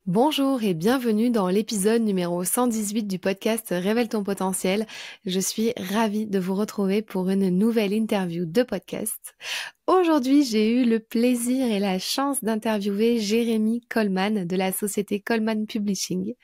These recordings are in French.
Bonjour et bienvenue dans l'épisode numéro 118 du podcast Révèle ton potentiel. Je suis ravie de vous retrouver pour une nouvelle interview de podcast. Aujourd'hui, j'ai eu le plaisir et la chance d'interviewer Jérémy Coleman de la société Coleman Publishing.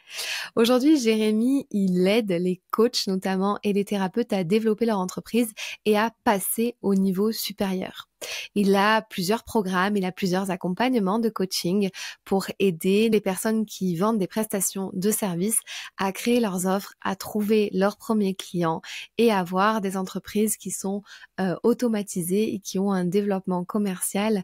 Aujourd'hui, Jérémy, il aide les coachs notamment et les thérapeutes à développer leur entreprise et à passer au niveau supérieur. Il a plusieurs programmes, il a plusieurs accompagnements de coaching pour aider les personnes qui vendent des prestations de services à créer leurs offres, à trouver leurs premiers clients et à avoir des entreprises qui sont automatisées et qui ont un développement commercial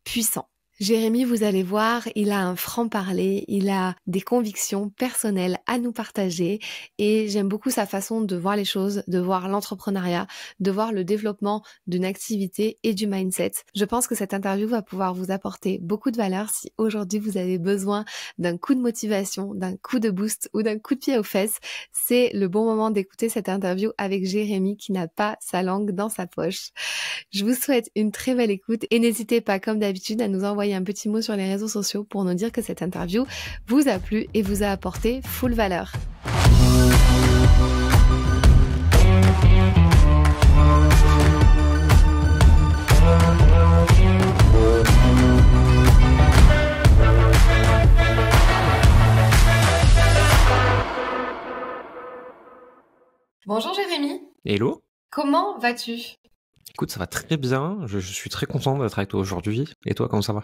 puissant. Jérémy, vous allez voir, il a un franc-parler, il a des convictions personnelles à nous partager et j'aime beaucoup sa façon de voir les choses, de voir l'entrepreneuriat, de voir le développement d'une activité et du mindset. Je pense que cette interview va pouvoir vous apporter beaucoup de valeur si aujourd'hui vous avez besoin d'un coup de motivation, d'un coup de boost ou d'un coup de pied aux fesses. C'est le bon moment d'écouter cette interview avec Jérémy qui n'a pas sa langue dans sa poche. Je vous souhaite une très belle écoute et n'hésitez pas, comme d'habitude, à nous envoyer un petit mot sur les réseaux sociaux pour nous dire que cette interview vous a plu et vous a apporté full valeur. Bonjour Jérémy. Hello. Comment vas-tu ? Écoute, ça va très bien. Je suis très content d'être avec toi aujourd'hui. Et toi, comment ça va ?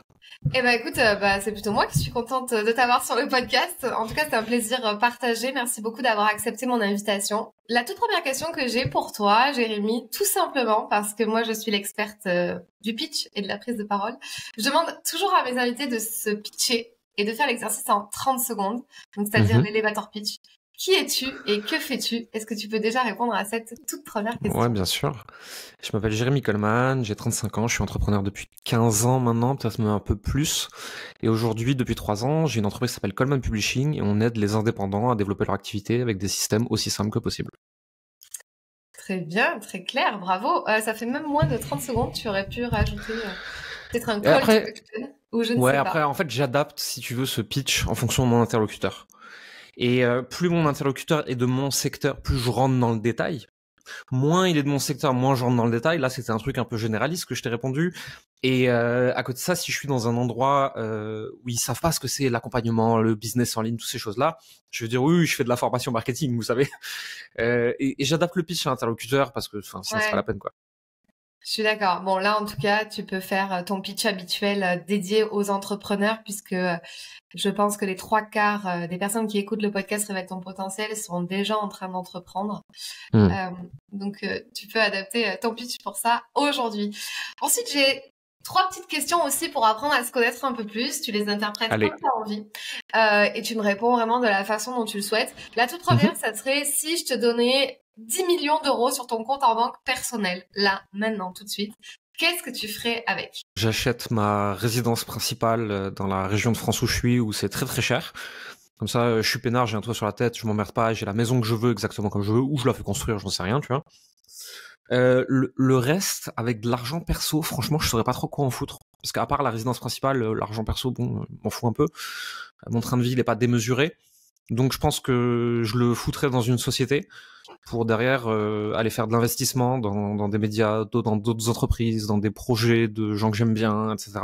Eh ben écoute, c'est plutôt moi qui suis contente de t'avoir sur le podcast. En tout cas, c'est un plaisir partagé. Merci beaucoup d'avoir accepté mon invitation. La toute première question que j'ai pour toi, Jérémy, tout simplement parce que moi je suis l'experte du pitch et de la prise de parole, je demande toujours à mes invités de se pitcher et de faire l'exercice en 30 secondes, donc c'est-à-dire l'elevator pitch. Qui es-tu et que fais-tu ? Est-ce que tu peux déjà répondre à cette toute première question ? Ouais, bien sûr. Je m'appelle Jérémy Coleman, j'ai 35 ans, je suis entrepreneur depuis 15 ans maintenant, peut-être même un peu plus. Et aujourd'hui, depuis 3 ans, j'ai une entreprise qui s'appelle Coleman Publishing et on aide les indépendants à développer leur activité avec des systèmes aussi simples que possible. Très bien, très clair, bravo. Ça fait même moins de 30 secondes, tu aurais pu rajouter peut-être un call to action ou je ne sais pas. Après, en fait, j'adapte, si tu veux, ce pitch en fonction de mon interlocuteur. Et plus mon interlocuteur est de mon secteur, plus je rentre dans le détail. Moins il est de mon secteur, moins je rentre dans le détail. Là, c'était un truc un peu généraliste que je t'ai répondu. Et à côté de ça, si je suis dans un endroit où ils savent pas ce que c'est l'accompagnement, le business en ligne, toutes ces choses-là, je veux dire oui, je fais de la formation marketing, vous savez. Et j'adapte le pitch à l'interlocuteur parce que, sinon c'est pas la peine, quoi. Je suis d'accord. Bon, là, en tout cas, tu peux faire ton pitch habituel dédié aux entrepreneurs puisque je pense que les 3/4 des personnes qui écoutent le podcast Révèle ton potentiel sont déjà en train d'entreprendre. Donc, tu peux adapter ton pitch pour ça aujourd'hui. Ensuite, j'ai 3 petites questions aussi pour apprendre à se connaître un peu plus. Tu les interprètes comme tu as envie. Et tu me réponds vraiment de la façon dont tu le souhaites. La toute première, ça serait si je te donnais 10 millions d'euros sur ton compte en banque personnel, là, maintenant, tout de suite. Qu'est-ce que tu ferais avec ? J'achète ma résidence principale dans la région de France où je suis, où c'est très très cher. Comme ça, je suis peinard, j'ai un toit sur la tête, je m'emmerde pas, j'ai la maison que je veux exactement comme je veux, ou je la fais construire, j'en sais rien, tu vois. Le reste, avec de l'argent perso, franchement, je saurais pas trop quoi en foutre. Parce qu'à part la résidence principale, l'argent perso, bon, m'en fous un peu. Mon train de vie, il est pas démesuré. Donc je pense que je le foutrais dans une société pour derrière aller faire de l'investissement dans des médias, dans d'autres entreprises, dans des projets de gens que j'aime bien, etc.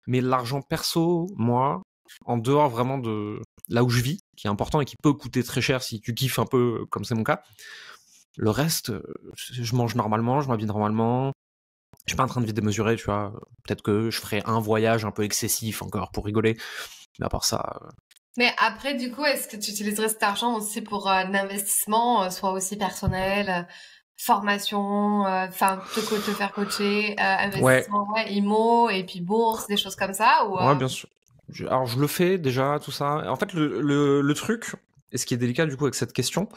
Mais l'argent perso, moi, en dehors vraiment de là où je vis, qui est important et qui peut coûter très cher si tu kiffes un peu, comme c'est mon cas, le reste, je mange normalement, je m'habille normalement, je suis pas en train de vie démesuré, tu vois. Peut-être que je ferai un voyage un peu excessif encore pour rigoler, mais à part ça... Mais après, du coup, est-ce que tu utiliserais cet argent aussi pour l'investissement, soit aussi personnel, formation, te faire coacher, investissement, IMO, et puis bourse, des choses comme ça ou Ouais, bien sûr. Alors, je le fais déjà, tout ça. En fait, le truc, et ce qui est délicat du coup avec cette question,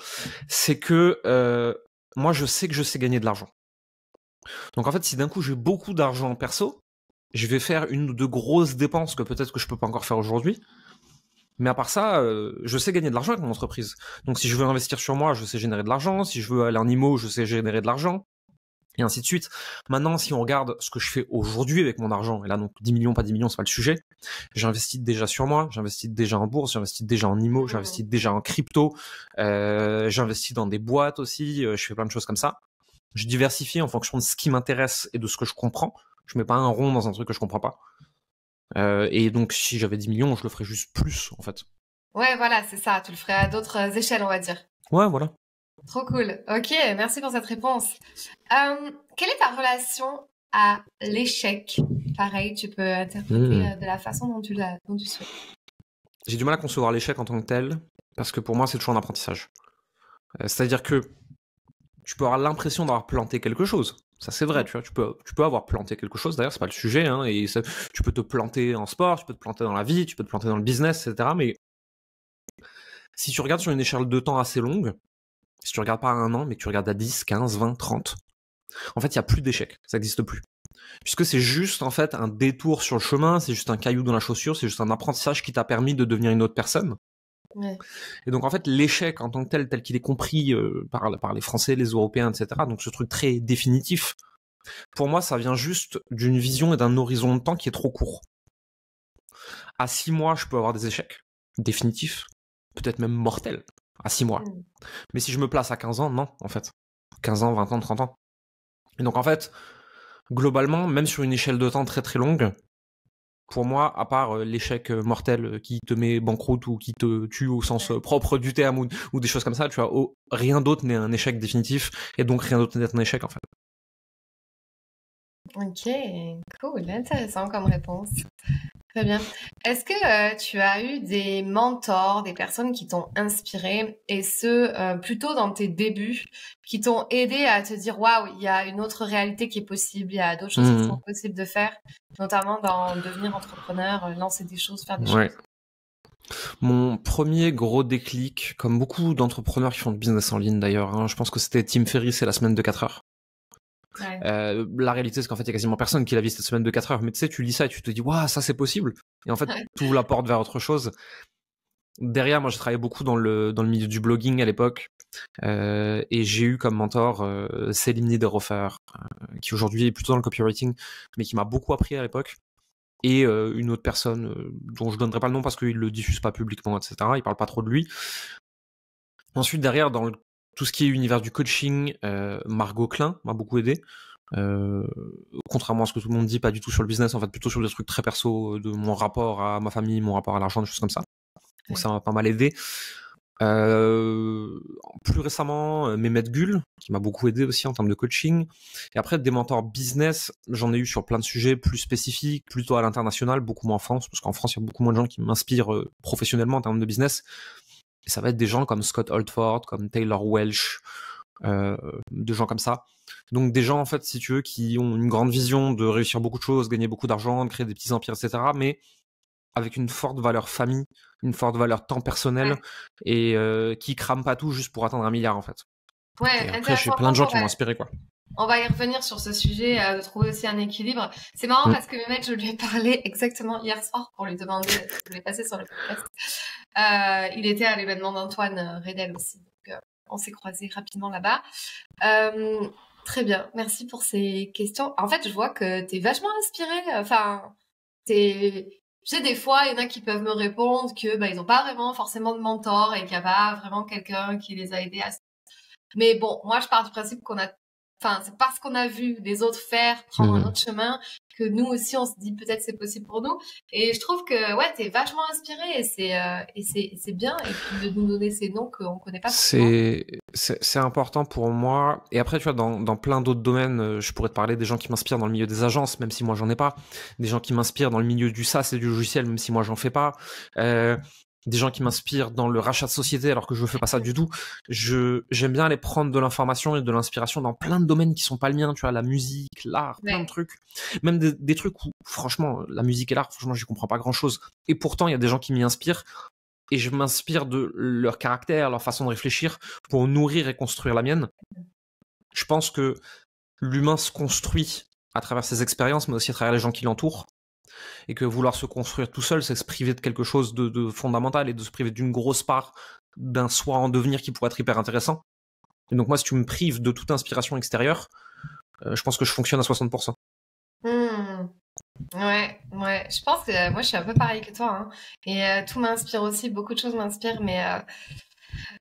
c'est que moi, je sais que je sais gagner de l'argent. Donc en fait, si d'un coup j'ai beaucoup d'argent en perso, je vais faire une ou deux grosses dépenses que peut-être que je peux pas encore faire aujourd'hui. Mais à part ça, je sais gagner de l'argent avec mon entreprise. Donc si je veux investir sur moi, je sais générer de l'argent. Si je veux aller en IMO, je sais générer de l'argent. et ainsi de suite. Maintenant, si on regarde ce que je fais aujourd'hui avec mon argent, et là donc 10 millions, pas 10 millions, c'est pas le sujet, j'investis déjà sur moi, j'investis déjà en bourse, j'investis déjà en IMO, j'investis déjà en crypto, j'investis dans des boîtes aussi, je fais plein de choses comme ça. Je diversifie en fonction de ce qui m'intéresse et de ce que je comprends. Je mets pas un rond dans un truc que je comprends pas. Et donc, si j'avais 10 millions, je le ferais juste plus, en fait. Ouais, voilà, c'est ça. Tu le ferais à d'autres échelles, on va dire. Ouais, voilà. Trop cool. Ok, merci pour cette réponse. Quelle est ta relation à l'échec? Pareil, tu peux interpréter de la façon dont tu souhaites. J'ai du mal à concevoir l'échec en tant que tel, parce que pour moi, c'est toujours un apprentissage. C'est-à-dire que tu peux avoir l'impression d'avoir planté quelque chose. Ça, c'est vrai, tu vois. Tu peux avoir planté quelque chose, d'ailleurs, c'est pas le sujet, hein, et ça, tu peux te planter en sport, tu peux te planter dans la vie, tu peux te planter dans le business, etc. Mais si tu regardes sur une échelle de temps assez longue, si tu regardes pas à 1 an, mais que tu regardes à 10, 15, 20, 30, en fait, il n'y a plus d'échecs. Ça n'existe plus. Puisque c'est juste, en fait, un détour sur le chemin, c'est juste un caillou dans la chaussure, c'est juste un apprentissage qui t'a permis de devenir une autre personne. Ouais. Et donc, en fait, l'échec en tant que tel qu'il est compris par les Français, les Européens, etc., donc ce truc très définitif, pour moi, ça vient juste d'une vision et d'un horizon de temps qui est trop court. À 6 mois, je peux avoir des échecs définitifs, peut-être même mortels, à 6 mois. Mais si je me place à 15 ans, non, en fait. 15 ans, 20 ans, 30 ans. Et donc, en fait, globalement, même sur une échelle de temps très très longue, pour moi, à part l'échec mortel qui te met banqueroute ou qui te tue au sens propre du terme ou des choses comme ça, tu vois, rien d'autre n'est un échec définitif et donc rien d'autre n'est un échec en fait. Ok, cool, intéressant comme réponse. Très bien. Est-ce que tu as eu des mentors, des personnes qui t'ont inspiré, et ce, plutôt dans tes débuts, qui t'ont aidé à te dire, waouh, il y a une autre réalité qui est possible, il y a d'autres choses qui sont possibles de faire, notamment dans devenir entrepreneur, lancer des choses, faire des choses. Mon premier gros déclic, comme beaucoup d'entrepreneurs qui font du business en ligne d'ailleurs, hein, je pense que c'était Tim Ferriss et la semaine de 4 heures. Ouais. La réalité, c'est qu'en fait, il y a quasiment personne qui l'a vu cette semaine de 4 heures. Mais tu sais, tu lis ça et tu te dis, waouh, ça c'est possible. Et en fait, tu ouvres la porte vers autre chose. Derrière, moi, j'ai travaillé beaucoup dans le milieu du blogging à l'époque. Et j'ai eu comme mentor Céline Niederhofer, qui aujourd'hui est plutôt dans le copywriting, mais qui m'a beaucoup appris à l'époque. Et une autre personne dont je donnerai pas le nom parce qu'il le diffuse pas publiquement, etc. Il parle pas trop de lui. Ensuite, derrière, dans tout ce qui est univers du coaching, Margot Klein m'a beaucoup aidé. Contrairement à ce que tout le monde dit, pas du tout sur le business, en fait, plutôt sur des trucs très perso de mon rapport à ma famille, mon rapport à l'argent, des choses comme ça. Donc ça m'a pas mal aidé. Plus récemment, Mehmet Gül, qui m'a beaucoup aidé aussi en termes de coaching. Et après, des mentors business, j'en ai eu sur plein de sujets plus spécifiques, plutôt à l'international, beaucoup moins en France, parce qu'en France, il y a beaucoup moins de gens qui m'inspirent professionnellement en termes de business. Et ça va être des gens comme Scott Oldford, comme Taylor Welch, de gens comme ça. Donc des gens, en fait, si tu veux, qui ont une grande vision de réussir beaucoup de choses, gagner beaucoup d'argent, de créer des petits empires, etc., mais avec une forte valeur famille, une forte valeur temps personnel, et qui crament pas tout juste pour atteindre 1 milliard, en fait. Ouais, et après, j'ai plein de gens qui m'ont inspiré, quoi. On va y revenir sur ce sujet, de trouver aussi un équilibre. C'est marrant parce que Mehmet, je lui ai parlé exactement hier soir pour lui demander si je voulais passer sur le podcast. Il était à l'événement d'Antoine Redel aussi, donc on s'est croisés rapidement là-bas. Très bien, merci pour ces questions. En fait, je vois que t'es vachement inspirée. Enfin, tu sais, des fois, il y en a qui peuvent me répondre que ils n'ont pas vraiment forcément de mentor et qu'il n'y a pas vraiment quelqu'un qui les a aidés à... Mais bon, moi, je pars du principe c'est parce qu'on a vu les autres prendre un autre chemin, que nous aussi, on se dit peut-être c'est possible pour nous. Et je trouve que, ouais, t'es vachement inspiré et c'est bien. Et puis de nous donner ces noms qu'on connaît pas forcément. C'est important pour moi. Et après, tu vois, dans plein d'autres domaines, je pourrais te parler des gens qui m'inspirent dans le milieu des agences, même si moi j'en ai pas. Des gens qui m'inspirent dans le milieu du SaaS et du logiciel, même si moi j'en fais pas. Des gens qui m'inspirent dans le rachat de société alors que je ne fais pas ça du tout. J'aime bien aller prendre de l'information et de l'inspiration dans plein de domaines qui sont pas le mien, tu vois, la musique, l'art, plein de trucs. Même des trucs où, franchement, la musique et l'art, franchement, j'y comprends pas grand chose. Et pourtant, il y a des gens qui m'y inspirent et je m'inspire de leur caractère, leur façon de réfléchir pour nourrir et construire la mienne. Je pense que l'humain se construit à travers ses expériences, mais aussi à travers les gens qui l'entourent. Et que vouloir se construire tout seul, c'est se priver de quelque chose de fondamental et de se priver d'une grosse part d'un soi en devenir qui pourrait être hyper intéressant. Et donc moi, si tu me prives de toute inspiration extérieure, je pense que je fonctionne à 60%. Hmm. Ouais, ouais. Je pense que moi, je suis un peu pareil que toi, hein. Et tout m'inspire aussi. Beaucoup de choses m'inspirent, mais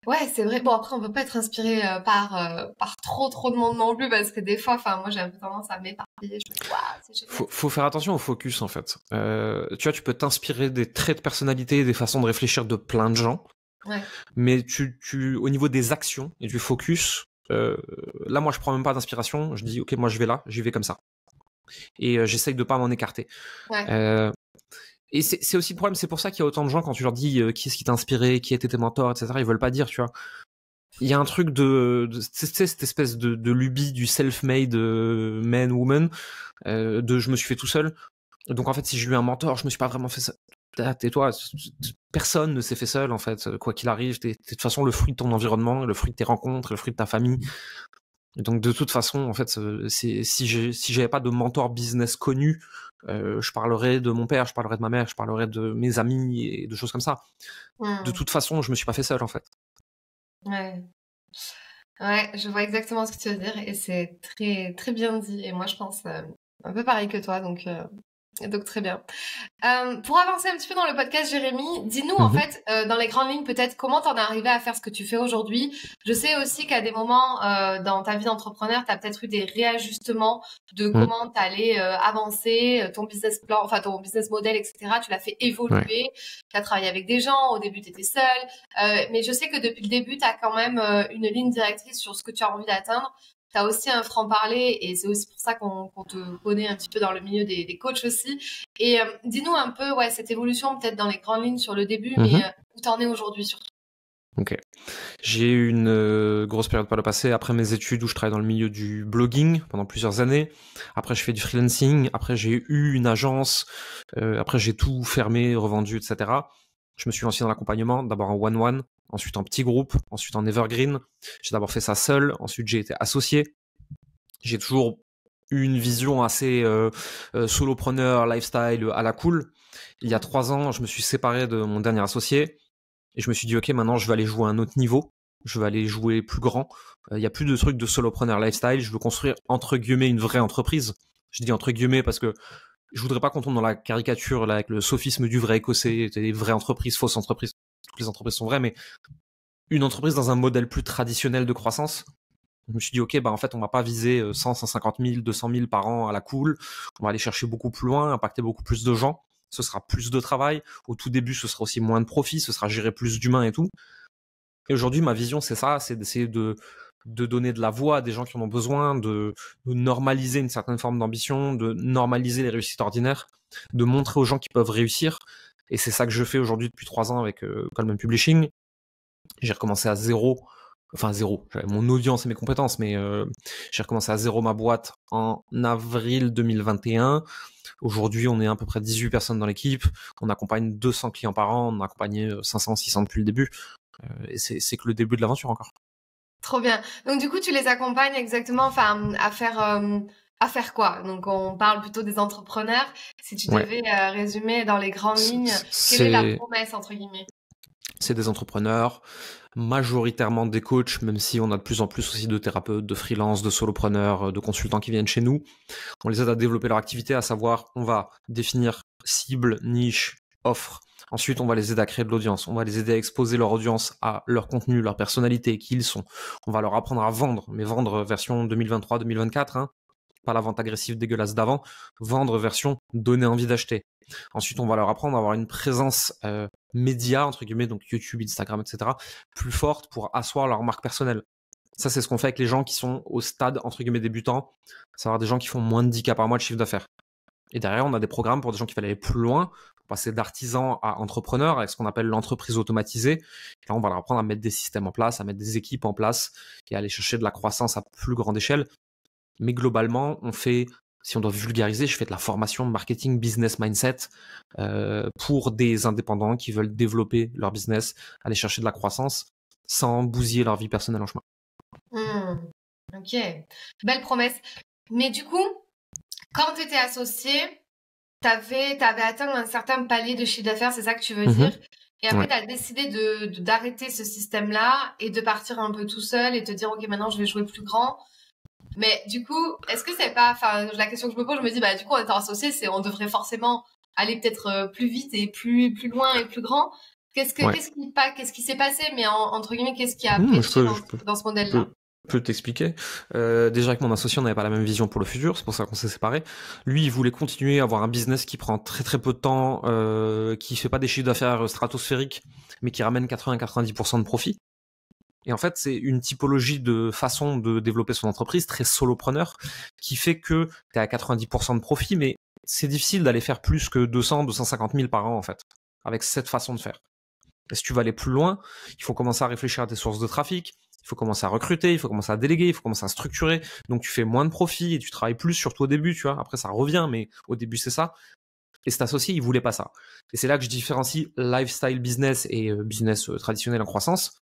ouais, c'est vrai. Bon, après, on peut pas être inspiré par trop de monde non plus, parce que des fois, enfin, moi, j'ai un peu tendance à m'éparpiller. Je me dis, waouh, c'est génial. Faut faire attention au focus en fait. Tu vois, tu peux t'inspirer des traits de personnalité, des façons de réfléchir de plein de gens, Ouais, mais au niveau des actions et du focus, là moi je prends même pas d'inspiration. Je dis ok, moi je vais là, j'y vais comme ça, et j'essaye de pas m'en écarter. ouais. Euh, et c'est aussi le problème, c'est pour ça qu'il y a autant de gens quand tu leur dis qui est-ce qui t'a inspiré, qui étaient tes mentors, etc. Ils veulent pas dire, tu vois. Il y a un truc tu sais, cette espèce de lubie du self-made man woman, de je me suis fait tout seul. Donc en fait, si j'ai eu un mentor, je me suis pas vraiment fait ça. Tais-toi, personne ne s'est fait seul en fait. Quoi qu'il arrive, t'es de toute façon le fruit de ton environnement, le fruit de tes rencontres, le fruit de ta famille. Et donc de toute façon, en fait, si j'avais pas de mentor business connu, je parlerais de mon père, je parlerais de ma mère, je parlerais de mes amis et de choses comme ça. De Hmm. toute façon, je me suis pas fait seul en fait. Ouais. Ouais, je vois exactement ce que tu veux dire et c'est très bien dit. Et moi, je pense un peu pareil que toi, donc très bien. Pour avancer un petit peu dans le podcast, Jérémy, dis-nous en Mhm. fait, dans les grandes lignes, peut-être comment t'en es arrivé à faire ce que tu fais aujourd'hui. Je sais aussi qu'à des moments dans ta vie d'entrepreneur, t'as peut-être eu des réajustements de Mhm. comment t'allais avancer, ton business plan, enfin ton business model, etc. Tu l'as fait Ouais. évoluer. Tu as travaillé avec des gens. Au début, tu étais seule. Mais je sais que depuis le début, tu as quand même une ligne directrice sur ce que tu as envie d'atteindre. Tu as aussi un franc-parler et c'est aussi pour ça qu'on te connaît un petit peu dans le milieu des coachs aussi. Et dis-nous un peu, ouais, cette évolution peut-être dans les grandes lignes sur le début, mais Mhm. où t'en es aujourd'hui surtout. Ok. J'ai eu une grosse période par le passé, après mes études où je travaille dans le milieu du blogging pendant plusieurs années. Après, je fais du freelancing. Après, j'ai eu une agence. Après, j'ai tout fermé, revendu, etc. Je me suis lancé dans l'accompagnement, d'abord en one-one, ensuite en petit groupe, ensuite en evergreen. J'ai d'abord fait ça seul, ensuite j'ai été associé. J'ai toujours eu une vision assez solopreneur, lifestyle, à la cool. Il y a 3 ans, je me suis séparé de mon dernier associé. Et je me suis dit, ok, maintenant je vais aller jouer à un autre niveau. Je vais aller jouer plus grand. Il y a plus de trucs de solopreneur lifestyle. Je veux construire, entre guillemets, une vraie entreprise. Je dis entre guillemets parce que je voudrais pas qu'on tombe dans la caricature, là, avec le sophisme du vrai écossais, des vraies entreprises, fausses entreprises. Toutes les entreprises sont vraies, mais une entreprise dans un modèle plus traditionnel de croissance. Je me suis dit, ok, bah en fait, on va pas viser 100, 150 000, 200 000 par an à la cool. On va aller chercher beaucoup plus loin, impacter beaucoup plus de gens. Ce sera plus de travail. Au tout début, ce sera aussi moins de profit. Ce sera gérer plus d'humains et tout. Et aujourd'hui, ma vision, c'est ça, c'est d'essayer de donner de la voix à des gens qui en ont besoin, de normaliser une certaine forme d'ambition, de normaliser les réussites ordinaires, de montrer aux gens qui peuvent réussir. Et c'est ça que je fais aujourd'hui depuis 3 ans avec Coleman Publishing. J'ai recommencé à zéro, enfin zéro, j'avais mon audience et mes compétences, mais j'ai recommencé à zéro ma boîte en avril 2021. Aujourd'hui, on est à peu près 18 personnes dans l'équipe, on accompagne 200 clients par an, on a accompagné 500, 600 depuis le début, et c'est que le début de l'aventure encore. Trop bien. Donc du coup, tu les accompagnes exactement, enfin, à faire quoi? Donc on parle plutôt des entrepreneurs. Si tu Ouais, devais résumer dans les grandes lignes, quelle est la c'est promesse entre guillemets? c'est des entrepreneurs, majoritairement des coachs, même si on a de plus en plus aussi de thérapeutes, de freelance, de solopreneurs, de consultants qui viennent chez nous. On les aide à développer leur activité, à savoir, on va définir cible, niche, offre. Ensuite, on va les aider à créer de l'audience. On va les aider à exposer leur audience à leur contenu, leur personnalité, qui ils sont. On va leur apprendre à vendre, mais vendre version 2023-2024, hein, pas la vente agressive dégueulasse d'avant. Vendre version donner envie d'acheter. Ensuite, on va leur apprendre à avoir une présence média, entre guillemets, donc YouTube, Instagram, etc., plus forte pour asseoir leur marque personnelle. Ça, c'est ce qu'on fait avec les gens qui sont au stade, entre guillemets, débutant, à savoir des gens qui font moins de 10K par mois de chiffre d'affaires. Et derrière, on a des programmes pour des gens qui veulent aller plus loin, pour passer d'artisan à entrepreneur, avec ce qu'on appelle l'entreprise automatisée. Et là, on va leur apprendre à mettre des systèmes en place, à mettre des équipes en place, et à aller chercher de la croissance à plus grande échelle. Mais globalement, on fait, si on doit vulgariser, je fais de la formation marketing business mindset pour des indépendants qui veulent développer leur business, aller chercher de la croissance sans bousiller leur vie personnelle en chemin. Ok, belle promesse. Mais du coup, quand tu étais associé, t'avais atteint un certain palier de chiffre d'affaires, c'est ça que tu veux dire? Et après, Ouais. tu as décidé d'arrêter ce système-là et de partir un peu tout seul et te dire, OK, maintenant, je vais jouer plus grand. Mais du coup, est-ce que c'est pas, enfin, la question que je me pose, je me dis, bah, du coup, en étant associé, on devrait forcément aller peut-être plus vite et plus loin et plus grand. Ouais. Qu'est-ce qui s'est passé, mais entre guillemets, qu'est-ce qui a Je pêché peux, dans ce je peux, modèle-là? peux t'expliquer. Déjà avec mon associé, on n'avait pas la même vision pour le futur, c'est pour ça qu'on s'est séparés. Lui, il voulait continuer à avoir un business qui prend très très peu de temps, qui fait pas des chiffres d'affaires stratosphériques, mais qui ramène 80-90% de profit. Et en fait, c'est une typologie de façon de développer son entreprise très solopreneur qui fait que tu es à 90% de profit, mais c'est difficile d'aller faire plus que 200-250 000 par an en fait, avec cette façon de faire. Et si tu veux aller plus loin, il faut commencer à réfléchir à tes sources de trafic, il faut commencer à recruter, il faut commencer à déléguer, il faut commencer à structurer. Donc tu fais moins de profit et tu travailles plus, surtout au début, tu vois. Après ça revient, mais au début c'est ça. Et cet associé, il voulait pas ça. Et c'est là que je différencie lifestyle business et business traditionnel en croissance.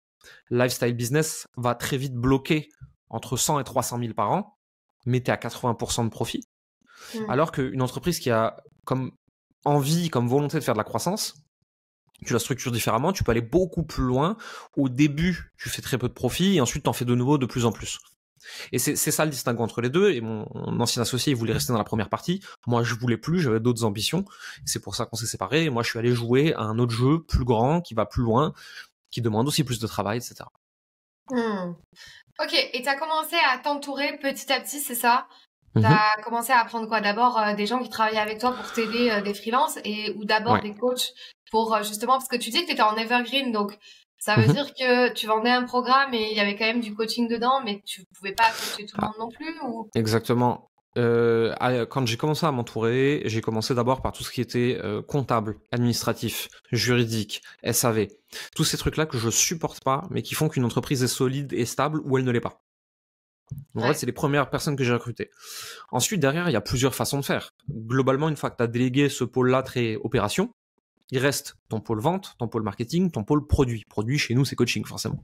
Lifestyle business va très vite bloquer entre 100 et 300 000 par an, mais tu es à 80% de profit. Alors qu'une entreprise qui a comme envie, comme volonté de faire de la croissance, tu la structures différemment, tu peux aller beaucoup plus loin. Au début, tu fais très peu de profit et ensuite, tu en fais de nouveau de plus en plus. Et c'est ça le distinguo entre les deux. Et mon ancien associé, il voulait rester dans la première partie. Moi, je voulais plus, j'avais d'autres ambitions. C'est pour ça qu'on s'est séparés. Et moi, je suis allé jouer à un autre jeu plus grand, qui va plus loin, qui demande aussi plus de travail, etc. Ok, et tu as commencé à t'entourer petit à petit, c'est ça? Tu Mhm. as commencé à apprendre quoi? D'abord des gens qui travaillaient avec toi pour t'aider, des freelances, ou d'abord Ouais. des coachs pour justement, parce que tu dis que tu étais en evergreen, donc ça veut Mhm. dire que tu vendais un programme et il y avait quand même du coaching dedans, mais tu pouvais pas coacher tout le monde non plus, ou? Exactement. Quand j'ai commencé à m'entourer, j'ai commencé d'abord par tout ce qui était comptable, administratif, juridique, SAV. Tous ces trucs-là que je supporte pas, mais qui font qu'une entreprise est solide et stable ou elle ne l'est pas. Donc en fait, Ouais. c'est les premières personnes que j'ai recrutées. Ensuite, derrière, il y a plusieurs façons de faire. Globalement, une fois que tu as délégué ce pôle-là très opération, il reste ton pôle vente, ton pôle marketing, ton pôle produit. Produit, chez nous, c'est coaching, forcément.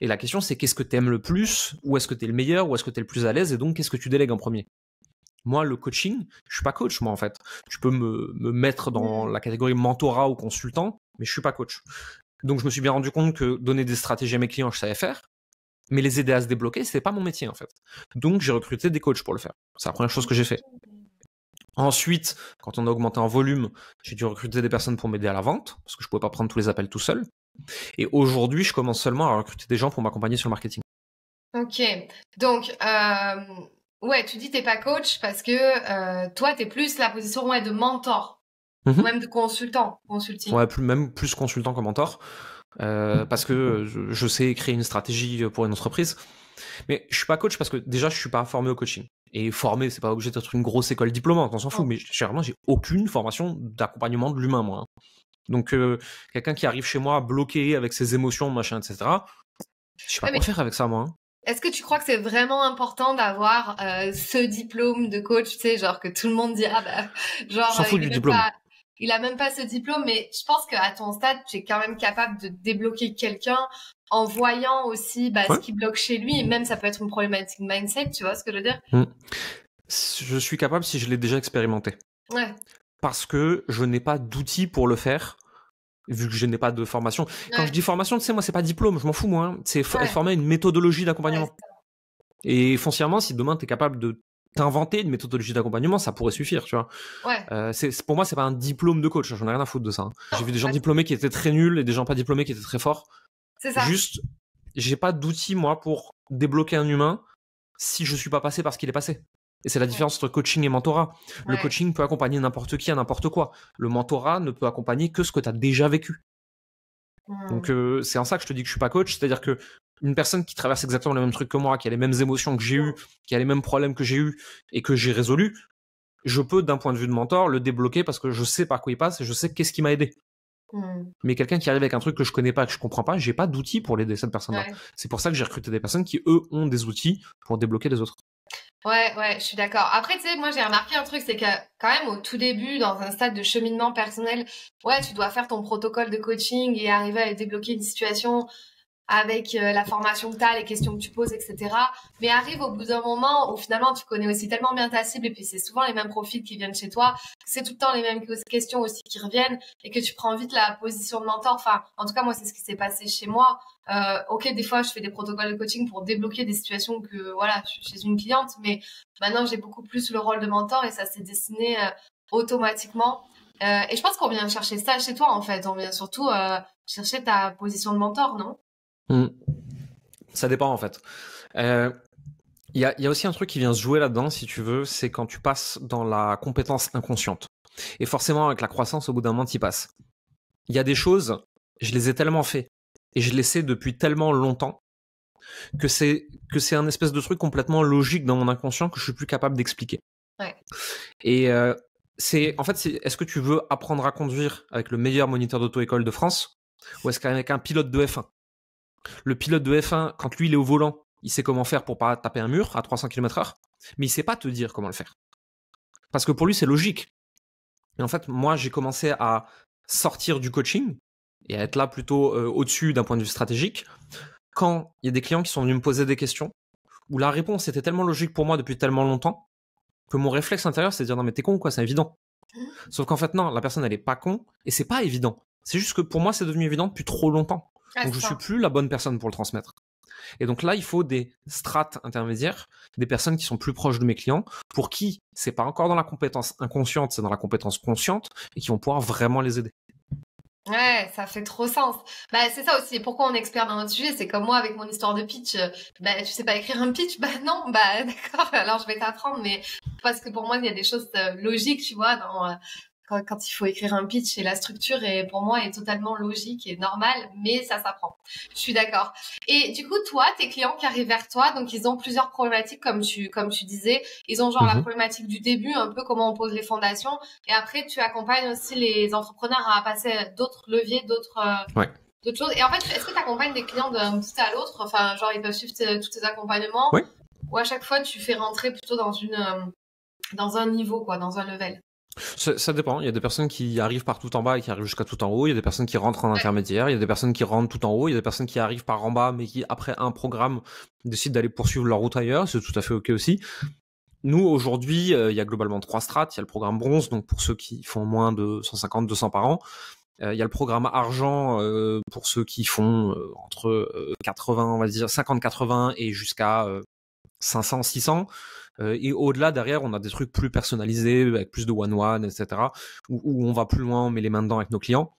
Et la question, c'est qu'est-ce que tu aimes le plus, où est-ce que tu es le meilleur, où est-ce que tu es le plus à l'aise, et donc qu'est-ce que tu délègues en premier. Moi, le coaching, je suis pas coach, moi, en fait. Tu peux me mettre dans la catégorie mentorat ou consultant, mais je suis pas coach. Donc, je me suis bien rendu compte que donner des stratégies à mes clients, je savais faire, mais les aider à se débloquer, c'était pas mon métier, en fait. Donc, j'ai recruté des coachs pour le faire. C'est la première chose que j'ai fait. Ensuite, quand on a augmenté en volume, j'ai dû recruter des personnes pour m'aider à la vente, parce que je pouvais pas prendre tous les appels tout seul. Et aujourd'hui, je commence seulement à recruter des gens pour m'accompagner sur le marketing. Ok, donc ouais, tu dis t'es pas coach parce que toi t'es plus la position de mentor ou Mhm. même de consulting. Ouais, même plus consultant que mentor, parce que je sais créer une stratégie pour une entreprise. Mais je suis pas coach parce que déjà, je suis pas formé au coaching. Et formé, c'est pas obligé d'être une grosse école diplômante, on s'en fout, mais généralement, j'ai aucune formation d'accompagnement de l'humain, moi. Donc, quelqu'un qui arrive chez moi bloqué avec ses émotions, machin, etc., je sais pas Ouais, mais quoi faire avec ça, moi. est-ce que tu crois que c'est vraiment important d'avoir ce diplôme de coach, tu sais, genre que tout le monde dit ah bah On genre s'en fout du diplôme. il a même pas ce diplôme, mais je pense qu'à ton stade, tu es quand même capable de débloquer quelqu'un en voyant aussi bah, ce Ouais. qui bloque chez lui, et même ça peut être une problématique mindset, tu vois ce que je veux dire? Mm. Je suis capable si je l'ai déjà expérimenté. Ouais, Parce que je n'ai pas d'outils pour le faire, vu que je n'ai pas de formation. Quand je ouais, dis formation, tu sais, moi, c'est pas diplôme, je m'en fous, moi. C'est être ouais, formé à une méthodologie ouais, d'accompagnement. Et foncièrement, si demain, tu es capable de t'inventer une méthodologie d'accompagnement, ça pourrait suffire, tu vois. ouais. Pour moi, c'est pas un diplôme de coach, j'en ai rien à foutre de ça. J'ai Non, vu des gens ouais, diplômés qui étaient très nuls et des gens pas diplômés qui étaient très forts. c'est ça. Juste, j'ai pas d'outils, moi, pour débloquer un humain si je suis pas passé par ce qu'il est passé. Et c'est la Ouais, différence entre coaching et mentorat. Le ouais. coaching peut accompagner n'importe qui à n'importe quoi. Le mentorat ne peut accompagner que ce que tu as déjà vécu. Donc Hmm. c'est en ça que je te dis que je suis pas coach, c'est-à-dire que une personne qui traverse exactement le même truc que moi, qui a les mêmes émotions que j'ai eues, qui a les mêmes problèmes que j'ai eus et que j'ai résolus, je peux d'un point de vue de mentor le débloquer parce que je sais par quoi il passe et je sais qu'est-ce qui m'a aidé. Hmm. Mais quelqu'un qui arrive avec un truc que je connais pas, que je comprends pas, j'ai pas d'outils pour l'aider cette personne-là. Ouais. C'est pour ça que j'ai recruté des personnes qui eux ont des outils pour débloquer les autres. Ouais, ouais, je suis d'accord. Après, tu sais, moi, j'ai remarqué un truc, c'est que quand même, au tout début, dans un stade de cheminement personnel, ouais, tu dois faire ton protocole de coaching et arriver à débloquer une situation avec la formation que tu as, les questions que tu poses, etc. Mais arrive au bout d'un moment où finalement tu connais aussi tellement bien ta cible et puis c'est souvent les mêmes profils qui viennent chez toi, que c'est tout le temps les mêmes questions aussi qui reviennent et que tu prends vite la position de mentor. Enfin, en tout cas, moi, c'est ce qui s'est passé chez moi. Ok, des fois, je fais des protocoles de coaching pour débloquer des situations que, voilà, je suis chez une cliente, mais maintenant, j'ai beaucoup plus le rôle de mentor et ça s'est dessiné automatiquement. Et je pense qu'on vient chercher ça chez toi, en fait. On vient surtout chercher ta position de mentor, non? Ça dépend, en fait. Il y a aussi un truc qui vient se jouer là-dedans, si tu veux, c'est quand tu passes dans la compétence inconsciente. Et forcément, avec la croissance, au bout d'un moment, tu y passes. Il y a des choses, je les ai tellement fait, et je les sais depuis tellement longtemps, que c'est un espèce de truc complètement logique dans mon inconscient que je suis plus capable d'expliquer. Ouais. Et est-ce que tu veux apprendre à conduire avec le meilleur moniteur d'auto-école de France, ou est-ce qu'avec un pilote de F1? Le pilote de F1, quand lui il est au volant, il sait comment faire pour pas taper un mur à 300 km/h, mais il sait pas te dire comment le faire. Parce que pour lui, c'est logique. Et en fait, moi, j'ai commencé à sortir du coaching et à être là plutôt au-dessus d'un point de vue stratégique quand il y a des clients qui sont venus me poser des questions où la réponse était tellement logique pour moi depuis tellement longtemps que mon réflexe intérieur, c'est de dire non mais t'es con ou quoi, c'est évident. Sauf qu'en fait, non, la personne, elle est pas con et c'est pas évident. C'est juste que pour moi, c'est devenu évident depuis trop longtemps. Donc, je suis plus la bonne personne pour le transmettre. Et donc là, il faut des strates intermédiaires, des personnes qui sont plus proches de mes clients, pour qui c'est pas encore dans la compétence inconsciente, c'est dans la compétence consciente, et qui vont pouvoir vraiment les aider. Ouais, ça fait trop sens. Bah, c'est ça aussi. Pourquoi on est expert dans notre sujet? C'est comme moi avec mon histoire de pitch. Bah, tu sais pas écrire un pitch? Bah, non. Bah, d'accord. Alors, je vais t'apprendre. Mais parce que pour moi, il y a des choses logiques, tu vois, dans, quand il faut écrire un pitch et la structure est pour moi est totalement logique et normale, mais ça s'apprend. Je suis d'accord. Et du coup, toi, tes clients qui arrivent vers toi, donc ils ont plusieurs problématiques comme tu disais. Ils ont genre la problématique du début, un peu comment on pose les fondations, et après tu accompagnes aussi les entrepreneurs à passer d'autres leviers, d'autres choses. Et en fait, est-ce que tu accompagnes des clients d'un bout à l'autre? Enfin, genre ils peuvent suivre tous tes accompagnements, ou à chaque fois tu fais rentrer plutôt dans un niveau, quoi, dans un level? Ça dépend. Il y a des personnes qui arrivent par tout en bas et qui arrivent jusqu'à tout en haut. Il y a des personnes qui rentrent en intermédiaire. Il y a des personnes qui rentrent tout en haut. Il y a des personnes qui arrivent par en bas, mais qui, après un programme, décident d'aller poursuivre leur route ailleurs. C'est tout à fait OK aussi. Nous, aujourd'hui, il y a globalement 3 strates. Il y a le programme bronze, donc pour ceux qui font moins de 150, 200 par an. Il y a le programme argent pour ceux qui font entre 80, on va dire 50-80 et jusqu'à 500, 600. Et au-delà, derrière, on a des trucs plus personnalisés, avec plus de one-one, etc., où on va plus loin, on met les mains dedans avec nos clients.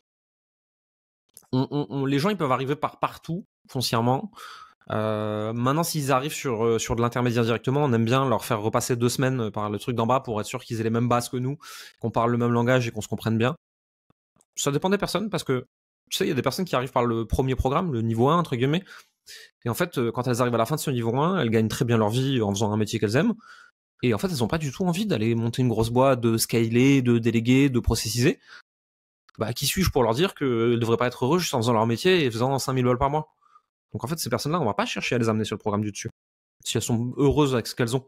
Les gens, ils peuvent arriver par partout, foncièrement. Maintenant, s'ils arrivent sur de l'intermédiaire directement, on aime bien leur faire repasser 2 semaines par le truc d'en bas pour être sûr qu'ils aient les mêmes bases que nous, qu'on parle le même langage et qu'on se comprenne bien. Ça dépend des personnes, parce que, tu sais, il y a des personnes qui arrivent par le premier programme, le niveau 1, entre guillemets. Et en fait, quand elles arrivent à la fin de ce niveau 1, elles gagnent très bien leur vie en faisant un métier qu'elles aiment. Et en fait, elles n'ont pas du tout envie d'aller monter une grosse boîte, de scaler, de déléguer, de processiser. Bah, qui suis-je pour leur dire qu'elles ne devraient pas être heureux juste en faisant leur métier et faisant 5000 balles par mois? Donc en fait, ces personnes-là, on va pas chercher à les amener sur le programme du dessus, si elles sont heureuses avec ce qu'elles ont.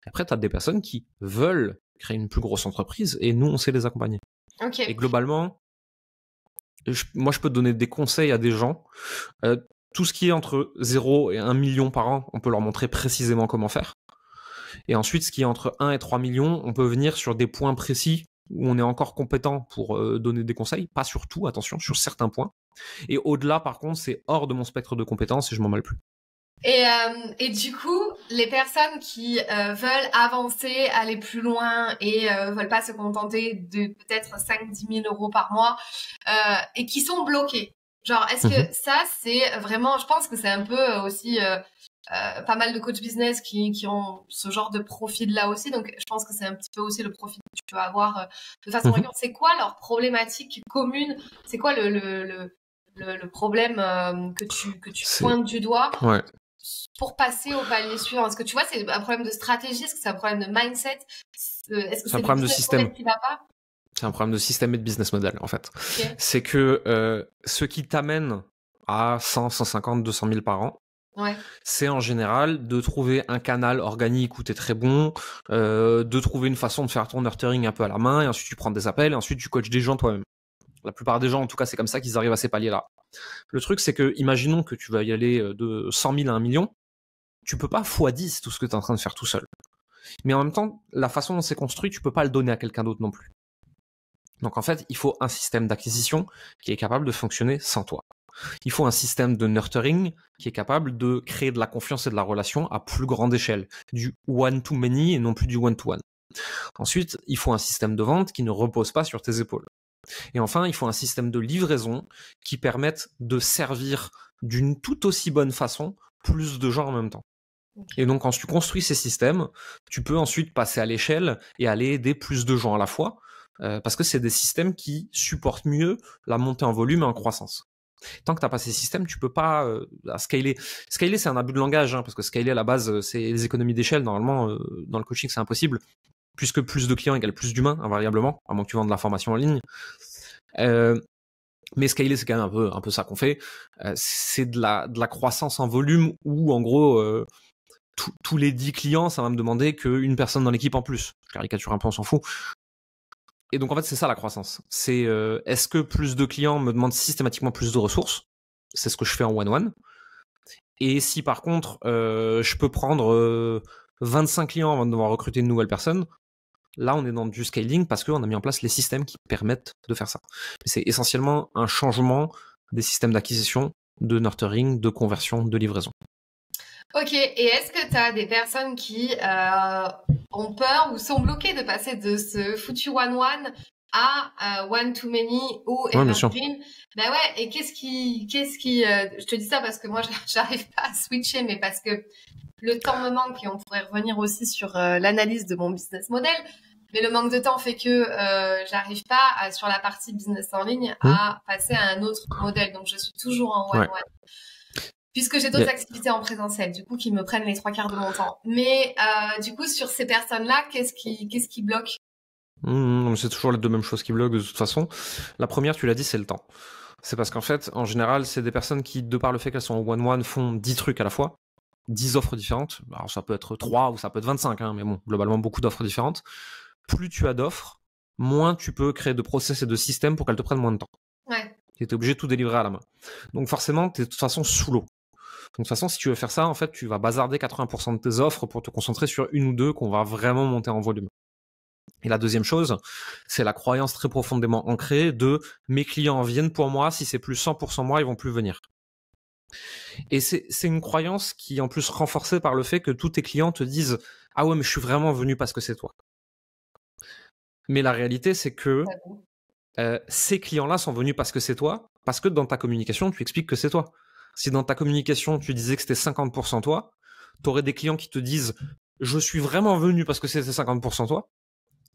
Après, tu as des personnes qui veulent créer une plus grosse entreprise, et nous, on sait les accompagner. Okay. Et globalement, moi, je peux donner des conseils à des gens. Tout ce qui est entre 0 et 1 million par an, on peut leur montrer précisément comment faire. Et ensuite, ce qui est entre 1 et 3 millions, on peut venir sur des points précis où on est encore compétent pour donner des conseils. Pas sur tout, attention, sur certains points. Et au-delà, par contre, c'est hors de mon spectre de compétences et je m'en mêle plus. Et du coup, les personnes qui veulent avancer, aller plus loin et veulent pas se contenter de peut-être 5-10 000 euros par mois et qui sont bloquées. Genre, est-ce que ça, c'est vraiment... Je pense que c'est un peu aussi... pas mal de coach business qui ont ce genre de profil-là aussi. Donc, je pense que c'est un petit peu aussi le profil que tu peux avoir de façon récurrente. C'est quoi leur problématique commune? C'est quoi le problème que tu pointes du doigt pour passer au palier suivant? Est-ce que tu vois, c'est un problème de stratégie? Est-ce que c'est un problème de mindset? Est-ce que c'est un problème de système qui va pas? C'est un problème de système et de business model, en fait. Okay. C'est que ce qui t'amène à 100, 150, 200 000 par an, c'est en général de trouver un canal organique où t'es très bon, de trouver une façon de faire ton nurturing un peu à la main, et ensuite tu prends des appels, et ensuite tu coaches des gens toi-même. La plupart des gens, en tout cas, c'est comme ça qu'ils arrivent à ces paliers-là. Le truc, c'est que, imaginons que tu vas y aller de 100 000 à 1 million, tu peux pas x10 tout ce que tu es en train de faire tout seul. Mais en même temps, la façon dont c'est construit, tu peux pas le donner à quelqu'un d'autre non plus. Donc en fait, il faut un système d'acquisition qui est capable de fonctionner sans toi. Il faut un système de nurturing qui est capable de créer de la confiance et de la relation à plus grande échelle, du one-to-many et non plus du one-to-one. Ensuite, il faut un système de vente qui ne repose pas sur tes épaules. Et enfin, il faut un système de livraison qui permette de servir d'une tout aussi bonne façon plus de gens en même temps. Et donc, quand tu construis ces systèmes, tu peux ensuite passer à l'échelle et aller aider plus de gens à la fois, parce que c'est des systèmes qui supportent mieux la montée en volume et en croissance. Tant que tu n'as pas ces systèmes, tu peux pas scaler. Scaler, c'est un abus de langage, parce que scaler, à la base, c'est les économies d'échelle. Normalement, dans le coaching, c'est impossible, puisque plus de clients égale plus d'humains, invariablement, à moins que tu vendes de la formation en ligne. Mais scaler, c'est quand même un peu ça qu'on fait. C'est de la croissance en volume où, en gros, tous les 10 clients, ça va me demander qu'une personne dans l'équipe en plus. Je caricature un peu, on s'en fout. Et donc, en fait, c'est ça la croissance. C'est est-ce que plus de clients me demandent systématiquement plus de ressources? C'est ce que je fais en one-one. Et si par contre, je peux prendre 25 clients avant de devoir recruter une nouvelle personne, là, on est dans du scaling parce qu'on a mis en place les systèmes qui permettent de faire ça. C'est essentiellement un changement des systèmes d'acquisition, de nurturing, de conversion, de livraison. Ok, et est-ce que tu as des personnes qui ont peur ou sont bloquées de passer de ce foutu one-one à one-to-many ou evergreen? Ben ouais, et qu'est-ce qui je te dis ça parce que moi, j'arrive pas à switcher, mais parce que le temps me manque et on pourrait revenir aussi sur l'analyse de mon business model. Mais le manque de temps fait que j'arrive pas sur la partie business en ligne à passer à un autre modèle. Donc, je suis toujours en one-one. Ouais. Puisque j'ai d'autres activités en présentiel, du coup, qui me prennent les 3/4 de mon temps. Mais du coup, sur ces personnes-là, qu'est-ce qui bloque? C'est toujours les deux mêmes choses qui bloquent de toute façon. La première, tu l'as dit, c'est le temps. C'est parce qu'en fait, en général, c'est des personnes qui, de par le fait qu'elles sont en one-one, font 10 trucs à la fois, 10 offres différentes. Alors, ça peut être 3 ou ça peut être 25, mais bon, globalement, beaucoup d'offres différentes. Plus tu as d'offres, moins tu peux créer de process et de systèmes pour qu'elles te prennent moins de temps. Ouais. Tu es obligé de tout délivrer à la main. Donc forcément, tu es de toute façon sous l'eau. Donc de toute façon, si tu veux faire ça, en fait, tu vas bazarder 80% de tes offres pour te concentrer sur une ou deux qu'on va vraiment monter en volume. Et la deuxième chose, c'est la croyance très profondément ancrée de mes clients viennent pour moi, si c'est plus 100% moi, ils vont plus venir. Et c'est une croyance qui est en plus renforcée par le fait que tous tes clients te disent « Ah ouais, mais je suis vraiment venu parce que c'est toi ». Mais la réalité, c'est que ces clients-là sont venus parce que c'est toi, parce que dans ta communication, tu expliques que c'est toi. Si dans ta communication, tu disais que c'était 50% toi, tu aurais des clients qui te disent « Je suis vraiment venu parce que c'était 50% toi ».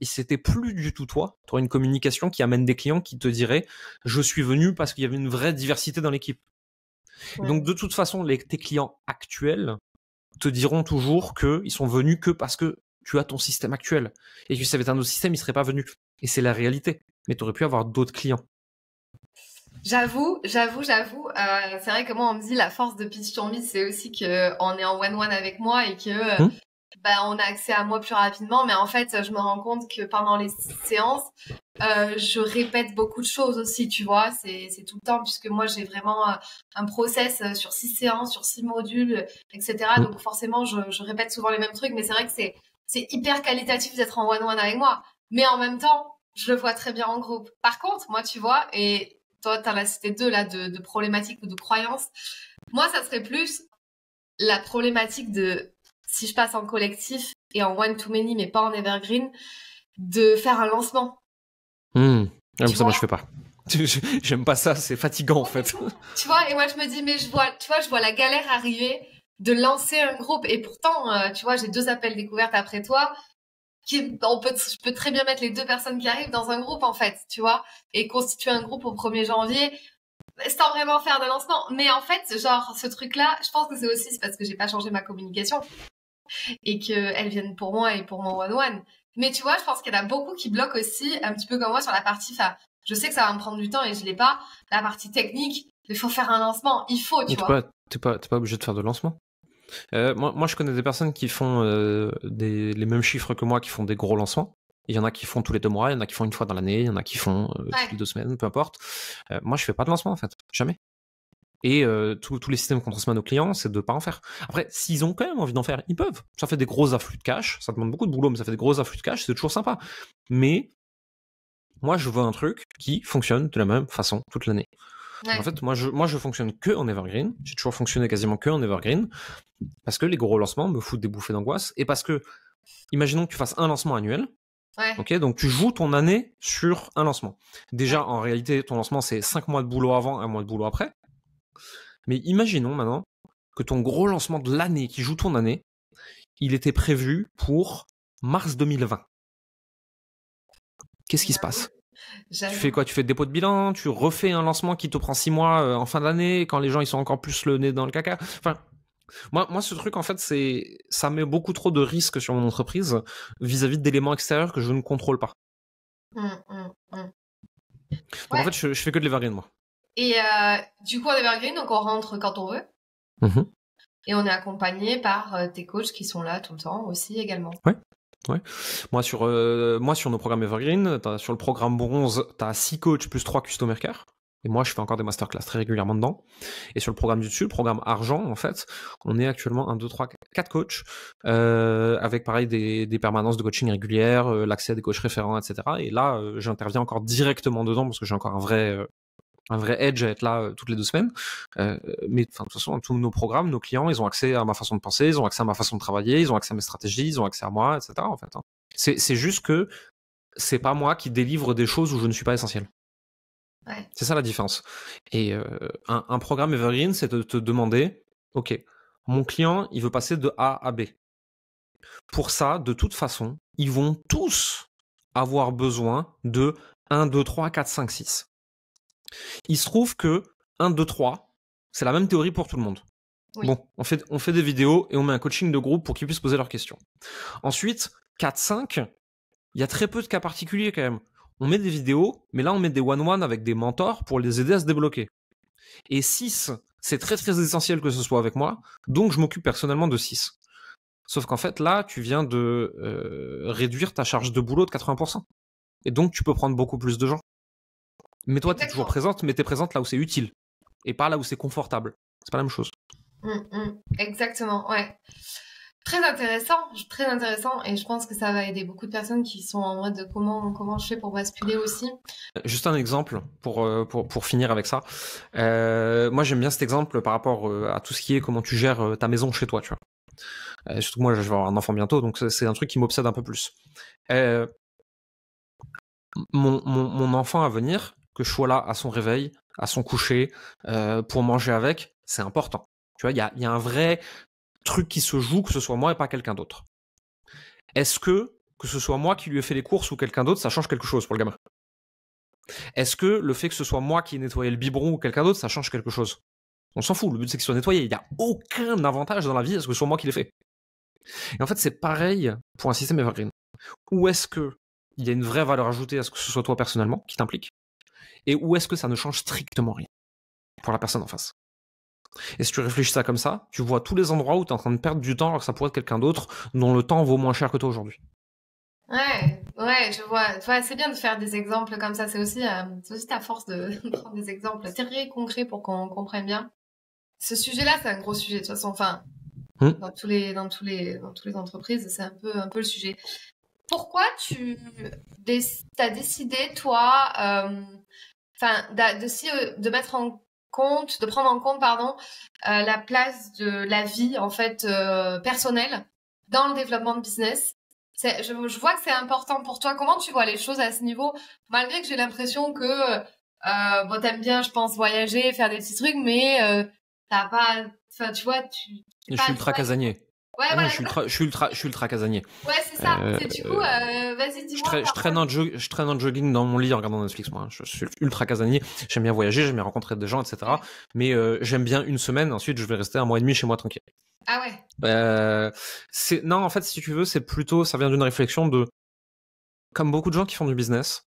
Et c'était plus du tout toi. Tu aurais une communication qui amène des clients qui te diraient « Je suis venu parce qu'il y avait une vraie diversité dans l'équipe ». Ouais. Donc de toute façon, tes clients actuels te diront toujours qu'ils sont venus que parce que tu as ton système actuel. Et que si ça avait été un autre système, ils ne seraient pas venus. Et c'est la réalité. Mais tu aurais pu avoir d'autres clients. J'avoue. C'est vrai que moi, on me dit la force de Pitch Ton Bise, c'est aussi qu'on est en one-one avec moi et que on a accès à moi plus rapidement. Mais en fait, je me rends compte que pendant les séances, je répète beaucoup de choses aussi, tu vois. C'est tout le temps puisque moi, j'ai vraiment un process sur 6 séances, sur 6 modules, etc. Donc forcément, je répète souvent les mêmes trucs. Mais c'est vrai que c'est hyper qualitatif d'être en one-one avec moi. Mais en même temps, je le vois très bien en groupe. Par contre, moi, tu vois, et toi, tu en as cité 2 là de problématiques ou de croyances. Moi, ça serait plus la problématique de, si je passe en collectif et en one-to-many, mais pas en evergreen, de faire un lancement. Ça, moi, je fais pas. J'aime pas ça, c'est fatigant en fait. Tu vois, et moi, je me dis, mais je vois la galère arriver de lancer un groupe. Et pourtant, tu vois, j'ai 2 appels découvertes après toi. Je peux très bien mettre les 2 personnes qui arrivent dans un groupe, en fait, tu vois, et constituer un groupe au 1er janvier sans vraiment faire de lancement. Mais en fait, genre, ce truc-là, je pense que c'est parce que j'ai pas changé ma communication et qu'elles viennent pour moi et pour mon one-one. Mais tu vois, je pense qu'il y en a beaucoup qui bloquent aussi, un petit peu comme moi, sur la partie, enfin, je sais que ça va me prendre du temps et je l'ai pas, la partie technique, il faut faire un lancement, il faut, tu vois. T'es pas obligé de faire de lancement. Moi, je connais des personnes qui font les mêmes chiffres que moi, qui font des gros lancements. Il y en a qui font tous les 2 mois, il y en a qui font une fois dans l'année, il y en a qui font toutes les 2 semaines, peu importe. Moi, je fais pas de lancement en fait, jamais. Et tous les systèmes qu'on transmet à nos clients, c'est de pas en faire. Après, s'ils ont quand même envie d'en faire, ils peuvent. Ça fait des gros afflux de cash, ça demande beaucoup de boulot, mais ça fait des gros afflux de cash, c'est toujours sympa. Mais moi, je veux un truc qui fonctionne de la même façon toute l'année. Ouais. En fait, moi, je fonctionne que en evergreen. J'ai toujours fonctionné quasiment que en evergreen parce que les gros lancements me foutent des bouffées d'angoisse et parce que, imaginons que tu fasses un lancement annuel. Ouais. Ok, donc tu joues ton année sur un lancement. Déjà, en réalité, ton lancement, c'est 5 mois de boulot avant, 1 mois de boulot après. Mais imaginons maintenant que ton gros lancement de l'année qui joue ton année, il était prévu pour mars 2020. Qu'est-ce qui se passe ? Tu fais quoi ? Tu fais le dépôt de bilan, tu refais un lancement qui te prend 6 mois en fin d'année, quand les gens ils sont encore plus le nez dans le caca. Enfin, moi ce truc en fait, ça met beaucoup trop de risques sur mon entreprise vis-à-vis d'éléments extérieurs que je ne contrôle pas. Donc en fait, je fais que de l'evergreen moi. Et du coup, en evergreen, donc on rentre quand on veut. Et on est accompagné par tes coachs qui sont là tout le temps aussi également. Ouais. Moi sur nos programmes evergreen, sur le programme bronze, t'as 6 coachs plus 3 customer care. Et moi, je fais encore des masterclass très régulièrement dedans. Et sur le programme du dessus, le programme argent, en fait, on est actuellement 1, 2, 3, 4 coachs, avec pareil des permanences de coaching régulières, l'accès à des coachs référents, etc. Et là, j'interviens encore directement dedans parce que j'ai encore un vrai edge à être là toutes les 2 semaines. Mais de toute façon, dans tous nos programmes, nos clients, ils ont accès à ma façon de penser, ils ont accès à ma façon de travailler, ils ont accès à mes stratégies, ils ont accès à moi, etc. En fait, c'est juste que c'est pas moi qui délivre des choses où je ne suis pas essentiel. Ouais. C'est ça la différence. Et un programme evergreen, c'est de te demander, ok, mon client, il veut passer de A à B. Pour ça, de toute façon, ils vont tous avoir besoin de 1, 2, 3, 4, 5, 6. Il se trouve que 1, 2, 3, c'est la même théorie pour tout le monde. Oui. Bon, on fait des vidéos et on met un coaching de groupe pour qu'ils puissent poser leurs questions. Ensuite, 4, 5, il y a très peu de cas particuliers quand même. On met des vidéos, mais là on met des one-one avec des mentors pour les aider à se débloquer. Et 6, c'est très très essentiel que ce soit avec moi, donc je m'occupe personnellement de 6. Sauf qu'en fait là, tu viens de réduire ta charge de boulot de 80%. Et donc tu peux prendre beaucoup plus de gens. Mais toi, tu es toujours présente, mais tu es présente là où c'est utile. Et pas là où c'est confortable. C'est pas la même chose. Exactement, ouais. Très intéressant. Et je pense que ça va aider beaucoup de personnes qui sont en mode de comment je fais pour basculer aussi. Juste un exemple pour finir avec ça. Moi, j'aime bien cet exemple par rapport à tout ce qui est comment tu gères ta maison chez toi, tu vois. Surtout que moi, je vais avoir un enfant bientôt, donc c'est un truc qui m'obsède un peu plus. Mon enfant à venir, que je sois là à son réveil, à son coucher, pour manger avec, c'est important. Tu vois, il y a un vrai truc qui se joue, que ce soit moi et pas quelqu'un d'autre. Est-ce que ce soit moi qui lui ai fait les courses ou quelqu'un d'autre, ça change quelque chose pour le gamin? Est-ce que le fait que ce soit moi qui ai nettoyé le biberon ou quelqu'un d'autre, ça change quelque chose? On s'en fout, le but c'est qu'il soit nettoyé. Il n'y a aucun avantage dans la vie à ce que ce soit moi qui l'ai fait. Et en fait, c'est pareil pour un système evergreen. Où est-ce que il y a une vraie valeur ajoutée à ce que ce soit toi personnellement qui t'implique? Et où est-ce que ça ne change strictement rien pour la personne en face? Et si tu réfléchis ça comme ça, tu vois tous les endroits où tu es en train de perdre du temps alors que ça pourrait être quelqu'un d'autre dont le temps vaut moins cher que toi aujourd'hui. Ouais, je vois. C'est bien de faire des exemples comme ça. C'est aussi ta force de prendre des exemples très concrets pour qu'on comprenne bien. Ce sujet-là, c'est un gros sujet de toute façon. Enfin, dans tous les entreprises, c'est un peu le sujet. Pourquoi t'as décidé, toi, de mettre en compte, de prendre en compte, la place de la vie, en fait, personnelle dans le développement de business? Je vois que c'est important pour toi. Comment tu vois les choses à ce niveau? Malgré que j'ai l'impression que, t'aimes bien, je pense, voyager, faire des petits trucs, mais t'as pas, enfin, tu vois, je suis ultra casanier. Ouais, voilà. Je suis ultra casanier. Ouais, c'est ça. Du coup, vas-y, dis-moi. Je traîne en jogging dans mon lit en regardant Netflix, moi. Je suis ultra casanier. J'aime bien voyager, j'aime bien rencontrer des gens, etc. Mais j'aime bien une semaine. Ensuite, je vais rester 1 mois et demi chez moi tranquille. Ah ouais. Non, en fait, si tu veux, c'est plutôt, ça vient d'une réflexion de, comme beaucoup de gens qui font du business,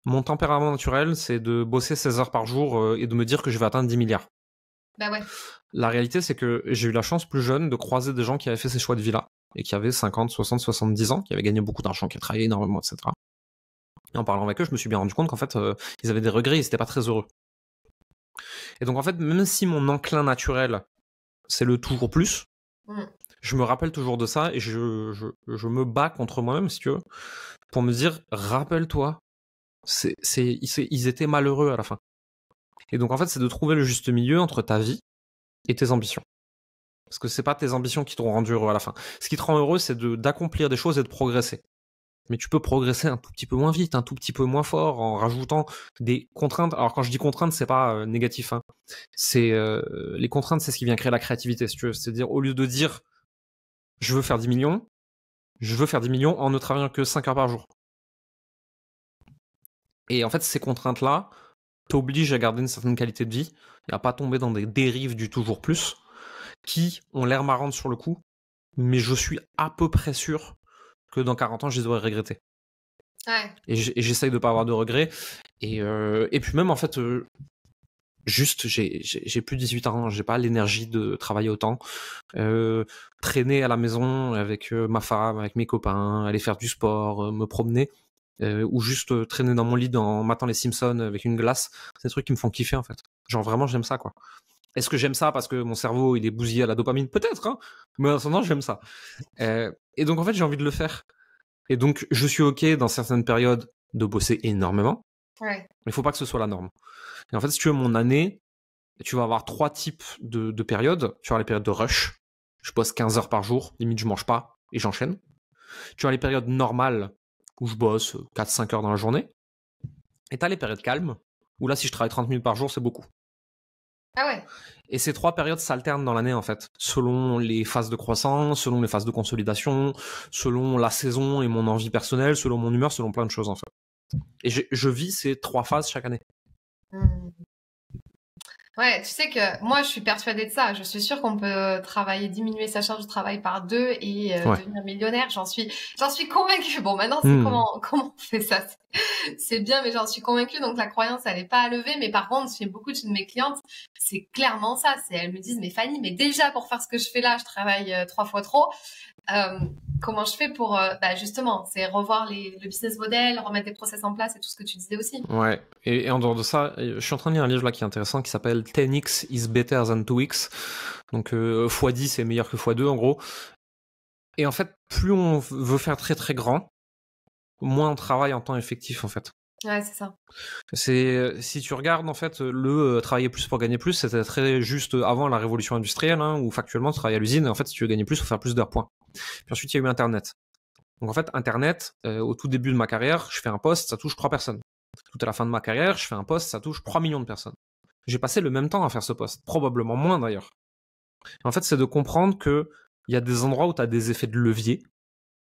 mon tempérament naturel, c'est de bosser 16 heures par jour et de me dire que je vais atteindre 10 milliards. Bah ouais. La réalité, c'est que j'ai eu la chance plus jeune de croiser des gens qui avaient fait ces choix de vie-là et qui avaient 50, 60, 70 ans, qui avaient gagné beaucoup d'argent, qui travaillaient énormément, etc. Et en parlant avec eux, je me suis bien rendu compte qu'en fait, ils avaient des regrets, ils n'étaient pas très heureux. Et donc en fait, même si mon enclin naturel, c'est le toujours plus, je me rappelle toujours de ça et je me bats contre moi-même, si tu veux, pour me dire, rappelle-toi, ils étaient malheureux à la fin. Et donc en fait, c'est de trouver le juste milieu entre ta vie et tes ambitions. Parce que c'est pas tes ambitions qui t'ont rendu heureux à la fin. Ce qui te rend heureux, c'est d'accomplir des choses et de progresser. Mais tu peux progresser un tout petit peu moins vite, un tout petit peu moins fort, en rajoutant des contraintes. Alors quand je dis contraintes, c'est pas négatif. Hein. C'est les contraintes, c'est ce qui vient créer la créativité, si tu veux. C'est-à-dire, au lieu de dire je veux faire 10 millions, je veux faire 10 millions en ne travaillant que 5 heures par jour. Et en fait, ces contraintes-là t'obligent à garder une certaine qualité de vie et à pas tomber dans des dérives du toujours plus qui ont l'air marrantes sur le coup, mais je suis à peu près sûr que dans 40 ans, je les aurais regrettés. Ouais. Et j'essaye de pas avoir de regrets. Et puis même, en fait, juste, j'ai plus de 18 ans, j'ai pas l'énergie de travailler autant. Traîner à la maison avec ma femme, avec mes copains, aller faire du sport, me promener, ou juste traîner dans mon lit en matant les Simpsons avec une glace, c'est des trucs qui me font kiffer, en fait. Genre, vraiment, j'aime ça, quoi. Est-ce que j'aime ça parce que mon cerveau, il est bousillé à la dopamine? Peut-être, hein. Mais en ce moment, j'aime ça. Et donc, en fait, j'ai envie de le faire. Et donc, je suis OK dans certaines périodes de bosser énormément. Ouais. Mais il faut pas que ce soit la norme. Et en fait, si tu veux, mon année, tu vas avoir 3 types de périodes. Tu vas avoir les périodes de rush. Je bosse 15 heures par jour. Limite, je mange pas et j'enchaîne. Tu as les périodes normales où je bosse 4-5 heures dans la journée. Et tu as les périodes calmes où là, si je travaille 30 minutes par jour, c'est beaucoup. Ah ouais. Et ces 3 périodes s'alternent dans l'année, en fait, selon les phases de croissance, selon les phases de consolidation, selon la saison et mon envie personnelle, selon mon humeur, selon plein de choses, en fait. Et je vis ces 3 phases chaque année. Ouais, tu sais que moi, je suis persuadée de ça. Je suis sûre qu'on peut diminuer sa charge de travail par 2 et devenir millionnaire. J'en suis convaincue. Bon, maintenant, c'est comment on fait ça? C'est bien, mais j'en suis convaincue. Donc, la croyance, elle est pas à lever. Mais par contre, chez beaucoup de mes clientes, c'est clairement ça. Elles me disent, mais Fanny, mais déjà, pour faire ce que je fais là, je travaille 3 fois trop. Comment je fais pour justement, c'est revoir le business model, remettre des process en place et tout ce que tu disais aussi. Ouais, et en dehors de ça, je suis en train de lire un livre là qui est intéressant qui s'appelle 10x is better than 2x. Donc x10 est meilleur que x2 en gros. Et en fait, plus on veut faire très très grand, moins on travaille en temps effectif en fait. Ouais, c'est ça. Si tu regardes en fait le travailler plus pour gagner plus, c'était très juste avant la révolution industrielle, hein, où factuellement tu travaillais à l'usine et en fait si tu veux gagner plus, il faut faire plus d'heures, point. Puis ensuite il y a eu Internet. Donc en fait Internet, au tout début de ma carrière, je fais un post, ça touche 3 personnes. Tout à la fin de ma carrière, je fais un post, ça touche 3 millions de personnes. J'ai passé le même temps à faire ce post, probablement moins d'ailleurs. En fait, c'est de comprendre que il y a des endroits où tu as des effets de levier,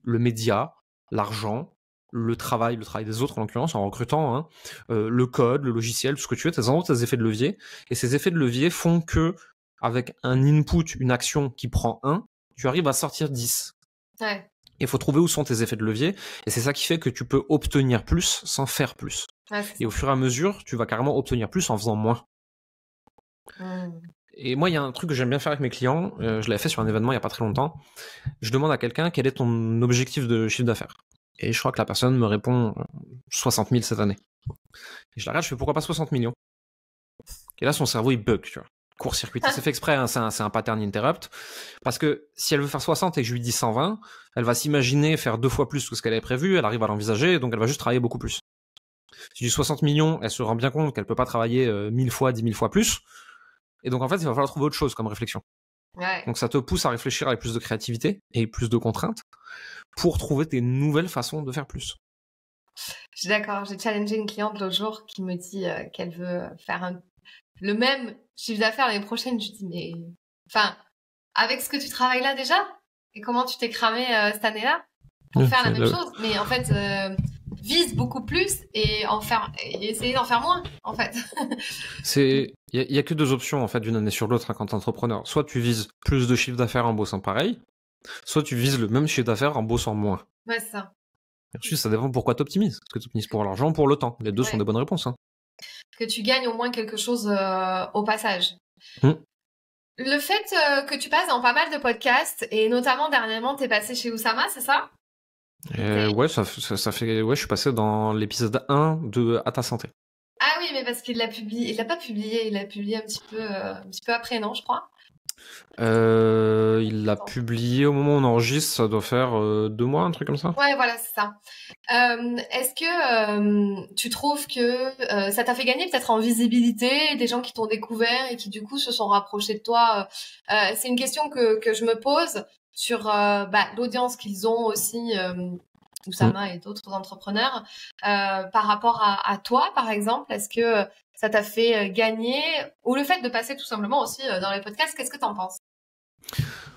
le média, l'argent, le travail des autres en l'occurrence, en recrutant, hein, le code, le logiciel, tout ce que tu veux, tu as des endroits où tu as des effets de levier, et ces effets de levier font que, avec un input, une action qui prend 1, tu arrives à sortir 10. Ouais. Il faut trouver où sont tes effets de levier, et c'est ça qui fait que tu peux obtenir plus sans faire plus. Ouais, et au fur et à mesure, tu vas carrément obtenir plus en faisant moins. Et moi, il y a un truc que j'aime bien faire avec mes clients, je l'avais fait sur un événement il n'y a pas très longtemps. Je demande à quelqu'un quel est ton objectif de chiffre d'affaires. Et je crois que la personne me répond 60 000 cette année. Et je la regarde, je fais pourquoi pas 60 millions. Et là, son cerveau, il bug, tu vois. Court-circuité. C'est fait exprès, hein, c'est un pattern interrupt. Parce que si elle veut faire 60 et que je lui dis 120, elle va s'imaginer faire 2 fois plus que ce qu'elle avait prévu, elle arrive à l'envisager, donc elle va juste travailler beaucoup plus. Si du 60 millions, elle se rend bien compte qu'elle peut pas travailler 1000 fois, 10 000 fois plus. Et donc en fait, il va falloir trouver autre chose comme réflexion. Ouais. Donc ça te pousse à réfléchir avec plus de créativité et plus de contraintes pour trouver des nouvelles façons de faire plus. Je suis d'accord. J'ai challengé une cliente l'autre jour qui me dit qu'elle veut faire le même chiffre d'affaires l'année prochaine. Je lui dis, mais avec ce que tu travailles là déjà, et comment tu t'es cramé cette année-là pour faire la même chose. Mais en fait, vise beaucoup plus et essayer d'en faire moins, en fait. Il y a que 2 options en fait d'une année sur l'autre, hein, quand t'es entrepreneur. Soit tu vises plus de chiffre d'affaires en bossant pareil, soit tu vises le même chiffre d'affaires en bossant moins. Ouais, c'est ça. Ensuite, ça dépend pourquoi t'optimises. Est-ce que t'optimises pour l'argent ou pour le temps? Les deux sont des bonnes réponses. Hein. Que tu gagnes au moins quelque chose au passage. Le fait que tu passes dans pas mal de podcasts, et notamment dernièrement, t'es passé chez Oussama, c'est ça? Ouais, ça fait. Ouais, je suis passé dans l'épisode 1 de À ta santé. Ah oui, mais parce qu'il l'a publié, il l'a pas publié, il l'a publié un petit peu après, non, je crois. Il l'a Attends. publié au moment où on enregistre, ça doit faire 2 mois, un truc comme ça. Ouais, voilà, c'est ça. Est-ce que tu trouves que ça t'a fait gagner peut-être en visibilité des gens qui t'ont découvert et qui du coup se sont rapprochés de toi? C'est une question que je me pose sur l'audience qu'ils ont aussi, Mm. Oussama et d'autres entrepreneurs, par rapport à toi, par exemple. Est-ce que ça t'a fait gagner ou le fait de passer tout simplement aussi dans les podcasts, qu'est-ce que t'en penses?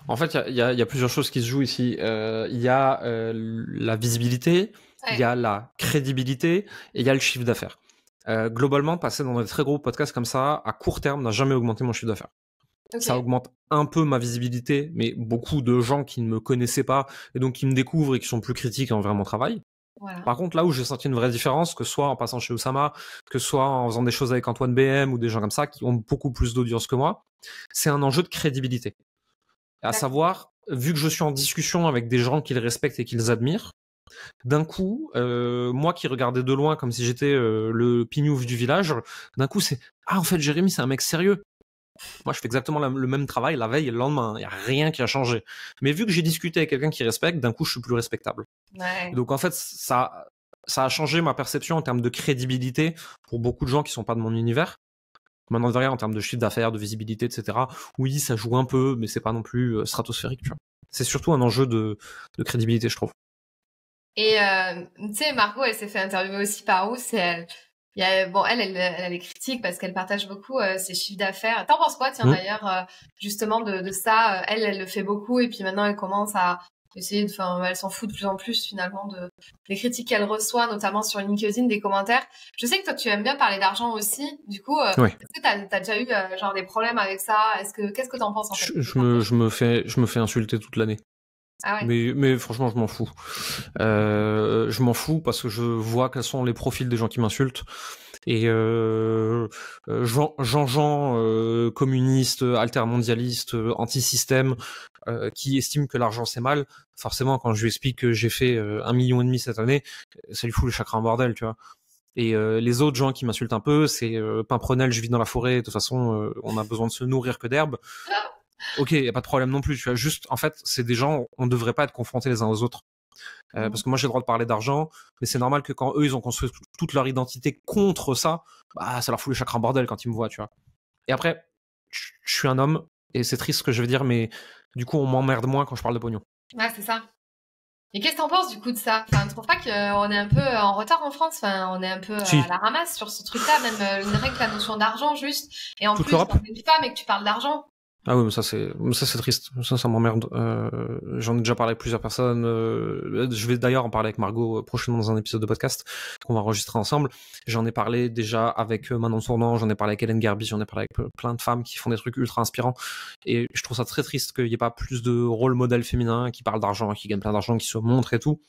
En fait, il y a plusieurs choses qui se jouent ici. Il y a la visibilité, il y Ouais, a la crédibilité et il y a le chiffre d'affaires. Globalement, passer dans des très gros podcasts comme ça, à court terme, n'a jamais augmenté mon chiffre d'affaires. Ça ok, augmente un peu ma visibilité, mais beaucoup de gens qui ne me connaissaient pas et donc qui me découvrent et qui sont plus critiques envers mon travail. voilà. Par contre, là où j'ai senti une vraie différence, que ce soit en passant chez Oussama, que ce soit en faisant des choses avec Antoine BM ou des gens comme ça qui ont beaucoup plus d'audience que moi, c'est un enjeu de crédibilité. À D'accord. savoir, vu que je suis en discussion avec des gens qu'ils respectent et qu'ils admirent, d'un coup, moi qui regardais de loin comme si j'étais le pignouf du village, d'un coup c'est ah en fait Jérémy c'est un mec sérieux. Moi je fais exactement le même travail la veille et le lendemain, il y a rien qui a changé. Mais vu que j'ai discuté avec quelqu'un qui respecte, d'un coup je suis plus respectable. Et Ouais. donc en fait ça a changé ma perception en termes de crédibilité pour beaucoup de gens qui sont pas de mon univers. Maintenant derrière en termes de chiffre d'affaires, de visibilité, etc. Oui ça joue un peu, mais c'est pas non plus stratosphérique. Tu vois. C'est surtout un enjeu de crédibilité je trouve. Et tu sais, Margot, elle s'est fait interviewer aussi par où c'est bon, elle a les critiques parce qu'elle partage beaucoup ses chiffres d'affaires. T'en penses quoi, tiens, Mmh. d'ailleurs, justement de ça, elle le fait beaucoup et puis maintenant elle commence à essayer de, enfin, elle s'en fout de plus en plus finalement des critiques qu'elle reçoit, notamment sur LinkedIn, des commentaires. Je sais que toi tu aimes bien parler d'argent aussi. Du coup, Ouais. est-ce que t'as déjà eu genre des problèmes avec ça? Qu'est-ce que t'en penses en fait? Je me fais insulter toute l'année. Ah ouais. Mais franchement, je m'en fous. Je m'en fous parce que je vois quels sont les profils des gens qui m'insultent. Et Jean, communiste, altermondialiste, anti-système, qui estime que l'argent c'est mal, forcément, quand je lui explique que j'ai fait 1,5 million cette année, ça lui fout le chakra en bordel, tu vois. Et les autres gens qui m'insultent un peu, c'est Pimprenel, je vis dans la forêt, de toute façon, on a besoin de se nourrir que d'herbe. Ok, y a pas de problème non plus. Tu vois, juste, en fait, c'est des gens, on ne devrait pas être confrontés les uns aux autres. Parce que moi, j'ai le droit de parler d'argent, mais c'est normal que quand eux, ils ont construit toute leur identité contre ça, bah, ça leur fout le chakra en bordel quand ils me voient, tu vois. Et après, je suis un homme, et c'est triste ce que je veux dire, mais du coup, on m'emmerde moins quand je parle de pognon. Ouais, c'est ça. Et qu'est-ce que t'en penses du coup de ça? Enfin, tu trouves pas qu'on est un peu en retard en France? Enfin, on est un peu à Si, la ramasse sur ce truc-là, même rien que la notion d'argent juste. Et en toute plus, l'Europe. quand t'es une femme et que tu parles d'argent. Ah oui, mais ça c'est triste. Ça m'emmerde. J'en ai déjà parlé avec plusieurs personnes. Je vais d'ailleurs en parler avec Margot prochainement dans un épisode de podcast qu'on va enregistrer ensemble. J'en ai parlé déjà avec Manon Tournant, j'en ai parlé avec Hélène Garbi, j'en ai parlé avec plein de femmes qui font des trucs ultra inspirants. Et je trouve ça très triste qu'il n'y ait pas plus de rôle modèle féminin qui parlent d'argent, qui gagnent plein d'argent, qui se montrent et tout.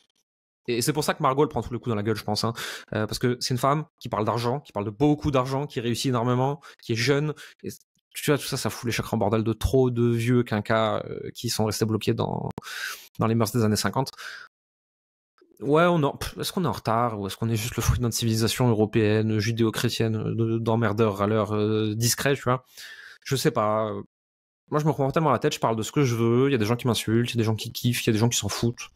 Et c'est pour ça que Margot elle prend tous les coups dans la gueule, je pense, hein. Parce que c'est une femme qui parle d'argent, qui parle de beaucoup d'argent, qui réussit énormément, qui est jeune. Et tu vois, tout ça, ça fout les chakras en bordel de trop de vieux quinquas qui sont restés bloqués dans les mœurs des années 50. Ouais, est-ce qu'on est en retard ou est-ce qu'on est juste le fruit d'une civilisation européenne, judéo-chrétienne, d'emmerdeurs, râleurs, discrets, tu vois. Je sais pas. Moi, je me prends tellement la tête, je parle de ce que je veux, il y a des gens qui m'insultent, il y a des gens qui kiffent, il y a des gens qui s'en foutent,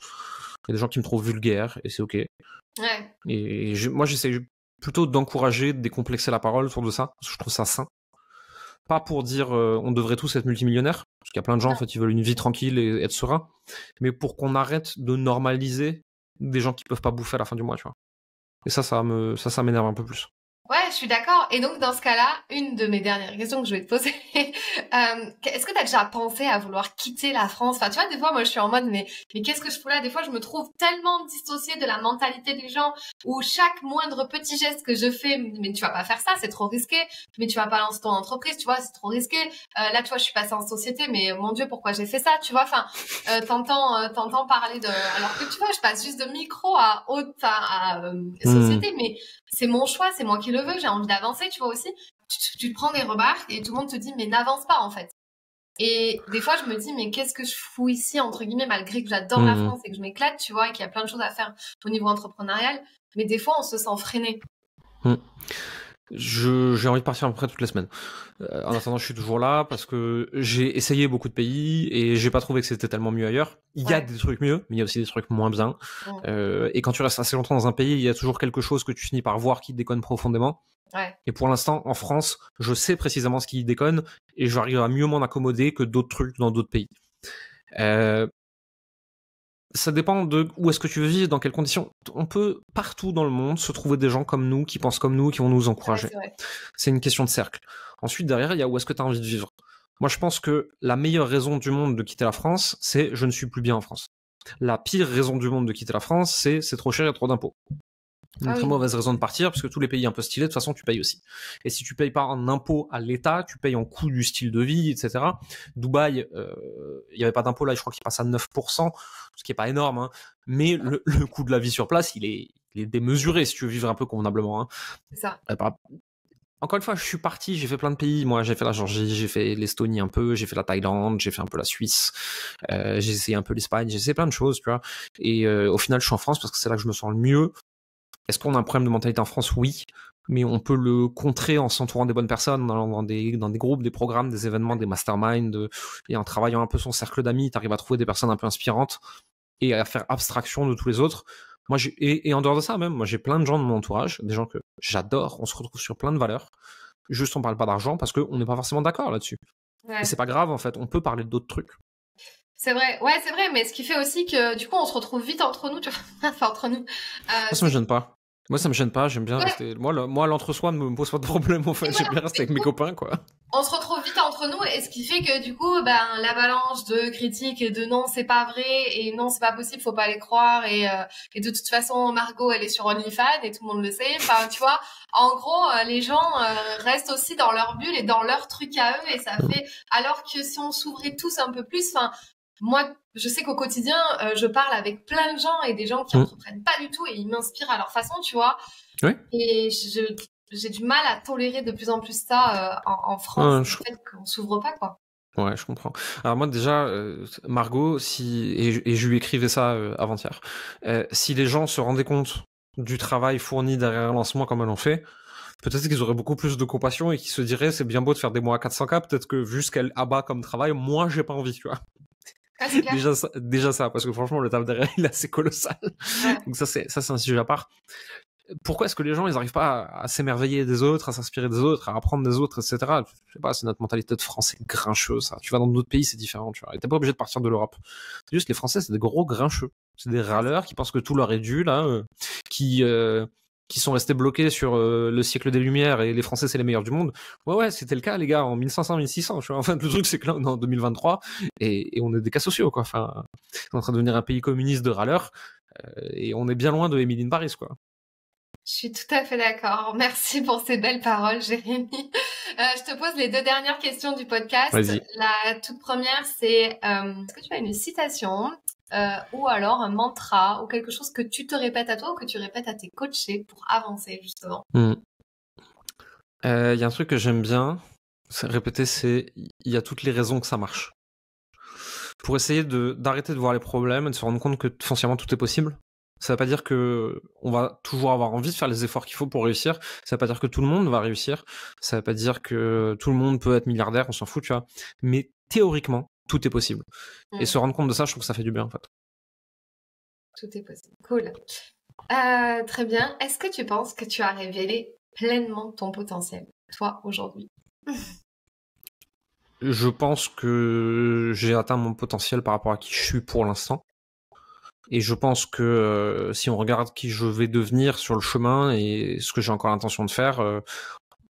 il y a des gens qui me trouvent vulgaire, et c'est ok. Ouais. Et moi, j'essaie plutôt d'encourager, de décomplexer la parole autour de ça, parce que je trouve ça sain. Pas pour dire on devrait tous être multimillionnaires, parce qu'il y a plein de gens, en Non. fait, ils veulent une vie tranquille et être serein, mais pour qu'on arrête de normaliser des gens qui peuvent pas bouffer à la fin du mois, tu vois. Et ça m'énerve un peu plus. Ouais, je suis d'accord. Et donc, dans ce cas-là, une de mes dernières questions que je vais te poser, est-ce que tu as déjà pensé à vouloir quitter la France? Enfin, tu vois, des fois, moi, je suis en mode, mais qu'est-ce que je fous là? Des fois, je me trouve tellement dissociée de la mentalité des gens où chaque moindre petit geste que je fais, mais tu vas pas faire ça, c'est trop risqué. Mais tu vas pas lancer ton entreprise, tu vois, c'est trop risqué. Là, tu vois, je suis passée en société, mais mon Dieu, pourquoi j'ai fait ça? Tu vois, enfin, t'entends parler de, alors que tu vois, je passe juste de micro à haute, enfin, à société, mais c'est mon choix, c'est moi qui le veux, j'ai envie d'avancer, tu vois aussi. Tu te prends des remarques et tout le monde te dit, mais n'avance pas, en fait. Et des fois, je me dis, mais qu'est-ce que je fous ici, entre guillemets, malgré que j'adore la Mmh. France et que je m'éclate, tu vois, et qu'il y a plein de choses à faire au niveau entrepreneurial. Mais des fois, on se sent freiné. Mmh. J'ai envie de partir à peu près toutes les semaines. En attendant, je suis toujours là parce que j'ai essayé beaucoup de pays et j'ai pas trouvé que c'était tellement mieux ailleurs. Il y a des trucs mieux, mais il y a aussi des trucs moins bien. Et quand tu restes assez longtemps dans un pays, il y a toujours quelque chose que tu finis par voir qui déconne profondément. Et pour l'instant, en France, je sais précisément ce qui déconne et j'arrive à mieux m'en accommoder que d'autres trucs dans d'autres pays. Ça dépend de où est-ce que tu veux vivre, dans quelles conditions. On peut partout dans le monde se trouver des gens comme nous, qui pensent comme nous, qui vont nous encourager. C'est une question de cercle. Ensuite, derrière, il y a où est-ce que tu as envie de vivre. Moi, je pense que la meilleure raison du monde de quitter la France, c'est je ne suis plus bien en France. La pire raison du monde de quitter la France, c'est trop cher et trop d'impôts. Une très mauvaise raison de partir, parce que tous les pays un peu stylés, de toute façon, tu payes aussi. Et si tu payes pas en impôt à l'État, tu payes en coût du style de vie, etc. Dubaï, il y avait pas d'impôt là, je crois qu'il passe à 9%, ce qui est pas énorme, hein. Mais le coût de la vie sur place, il est démesuré si tu veux vivre un peu convenablement, hein. C'est ça. Encore une fois, je suis parti, j'ai fait plein de pays. Moi, j'ai fait la Géorgie, j'ai fait l'Estonie un peu, j'ai fait la Thaïlande, j'ai fait un peu la Suisse, j'ai essayé un peu l'Espagne, j'ai essayé plein de choses, tu vois. Et au final, je suis en France parce que c'est là que je me sens le mieux. Est-ce qu'on a un problème de mentalité en France? Oui, mais on peut le contrer en s'entourant des bonnes personnes, dans des groupes, des programmes, des événements, des masterminds, et en travaillant un peu son cercle d'amis, tu arrives à trouver des personnes un peu inspirantes et à faire abstraction de tous les autres. Moi, et en dehors de ça même, moi j'ai plein de gens de mon entourage, des gens que j'adore, on se retrouve sur plein de valeurs. Juste on parle pas d'argent parce qu'on n'est pas forcément d'accord là-dessus. Et c'est pas grave en fait, on peut parler d'autres trucs. C'est vrai, ouais, c'est vrai, mais ce qui fait aussi que du coup on se retrouve vite entre nous, tu vois, enfin entre nous. Moi, ça me gêne pas. Moi, ça me gêne pas, j'aime bien rester. Moi, l'entre-soi ne me pose pas de problème en fait, j'aime bien rester avec mes copains, quoi. On se retrouve vite entre nous et ce qui fait que du coup, l'avalanche de critiques et de non, c'est pas vrai et non, c'est pas possible, faut pas les croire et de toute façon, Margot, elle est sur OnlyFans et tout le monde le sait. Enfin, tu vois, en gros, les gens restent aussi dans leur bulle et dans leur truc à eux et ça fait, alors que si on s'ouvrait tous un peu plus, enfin, moi, je sais qu'au quotidien, je parle avec plein de gens et des gens qui entreprennent pas du tout et ils m'inspirent à leur façon, tu vois. Oui. Et j'ai du mal à tolérer de plus en plus ça en France, le fait qu'on s'ouvre pas, quoi. Ouais, je comprends. Alors moi déjà, Margot, et je lui écrivais ça avant-hier, si les gens se rendaient compte du travail fourni derrière un lancement comme elles l'ont fait, peut-être qu'ils auraient beaucoup plus de compassion et qu'ils se diraient c'est bien beau de faire des mois à 400K, peut-être que vu ce qu'elle abat comme travail, moi j'ai pas envie, tu vois. Ah, c'est clair. Déjà ça, parce que franchement le taf derrière il est assez colossal. Ouais. Donc ça c'est un sujet à part. Pourquoi est-ce que les gens ils arrivent pas à s'émerveiller des autres, à s'inspirer des autres, à apprendre des autres, etc. Je sais pas, c'est notre mentalité de français grincheux, ça. Tu vas dans d'autres pays, c'est différent, tu vois. Et t'es pas obligé de partir de l'Europe. C'est juste les Français, c'est des gros grincheux. C'est des râleurs qui pensent que tout leur est dû, là, qui sont restés bloqués sur le siècle des Lumières et les Français c'est les meilleurs du monde. Ouais, c'était le cas, les gars, en 1500, 1600. Tu vois. Enfin, le truc c'est que là, on est en 2023 et on est des cas sociaux, quoi. Enfin, on est en train de devenir un pays communiste de râleurs et on est bien loin de Emily in Paris, quoi. Je suis tout à fait d'accord. Merci pour ces belles paroles, Jérémy. Je te pose les 2 dernières questions du podcast. Vas-y. La toute première, c'est est-ce que tu as une citation ou alors un mantra ou quelque chose que tu te répètes à toi ou que tu répètes à tes coachés pour avancer, justement? Il y a un truc que j'aime bien répéter, c'est il y a toutes les raisons que ça marche. Pour essayer d'arrêter de voir les problèmes et de se rendre compte que foncièrement tout est possible. Ça veut pas dire que on va toujours avoir envie de faire les efforts qu'il faut pour réussir. Ça veut pas dire que tout le monde va réussir. Ça veut pas dire que tout le monde peut être milliardaire, on s'en fout, tu vois. Mais théoriquement, tout est possible. Et se rendre compte de ça, je trouve que ça fait du bien, en fait. Tout est possible. Cool. Très bien. Est-ce que tu penses que tu as révélé pleinement ton potentiel, toi, aujourd'hui? Je pense que j'ai atteint mon potentiel par rapport à qui je suis pour l'instant. Et je pense que si on regarde qui je vais devenir sur le chemin et ce que j'ai encore l'intention de faire,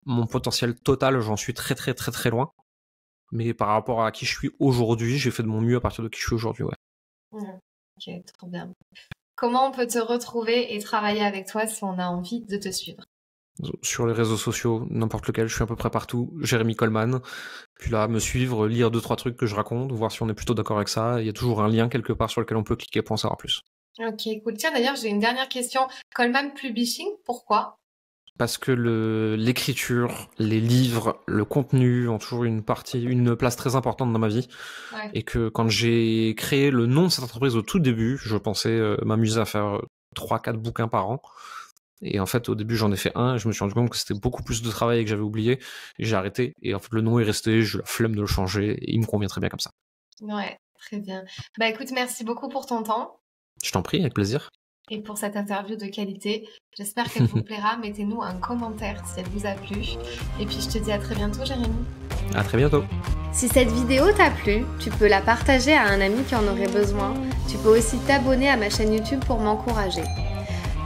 mon potentiel total, j'en suis très très très très loin. Mais par rapport à qui je suis aujourd'hui, j'ai fait de mon mieux à partir de qui je suis aujourd'hui, ouais. Ok, trop bien. Comment on peut te retrouver et travailler avec toi si on a envie de te suivre? Sur les réseaux sociaux, n'importe lequel, je suis à peu près partout. Jérémy Coleman. Puis là, me suivre, lire 2-3 trucs que je raconte, voir si on est plutôt d'accord avec ça. Il y a toujours un lien quelque part sur lequel on peut cliquer pour en savoir plus. Ok, cool. Tiens, d'ailleurs, j'ai une dernière question. Coleman Publishing, pourquoi? Parce que l'écriture, les livres, le contenu ont toujours une place très importante dans ma vie. Ouais. Et que quand j'ai créé le nom de cette entreprise au tout début, je pensais m'amuser à faire 3-4 bouquins par an. Et en fait, au début, j'en ai fait un, et je me suis rendu compte que c'était beaucoup plus de travail et que j'avais oublié, et j'ai arrêté. Et en fait, le nom est resté, j'ai la flemme de le changer, et il me convient très bien comme ça. Ouais, très bien. Bah écoute, merci beaucoup pour ton temps Je t'en prie, avec plaisir. et pour cette interview de qualité. J'espère qu'elle vous plaira. Mettez-nous un commentaire si elle vous a plu. Et puis je te dis à très bientôt, Jérémy. À très bientôt. Si cette vidéo t'a plu, tu peux la partager à un ami qui en aurait besoin. Tu peux aussi t'abonner à ma chaîne YouTube pour m'encourager.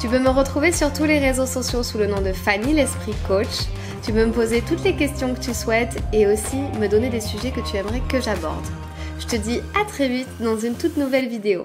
Tu peux me retrouver sur tous les réseaux sociaux sous le nom de Fanny l'Esprit Coach. Tu peux me poser toutes les questions que tu souhaites et aussi me donner des sujets que tu aimerais que j'aborde. Je te dis à très vite dans une toute nouvelle vidéo.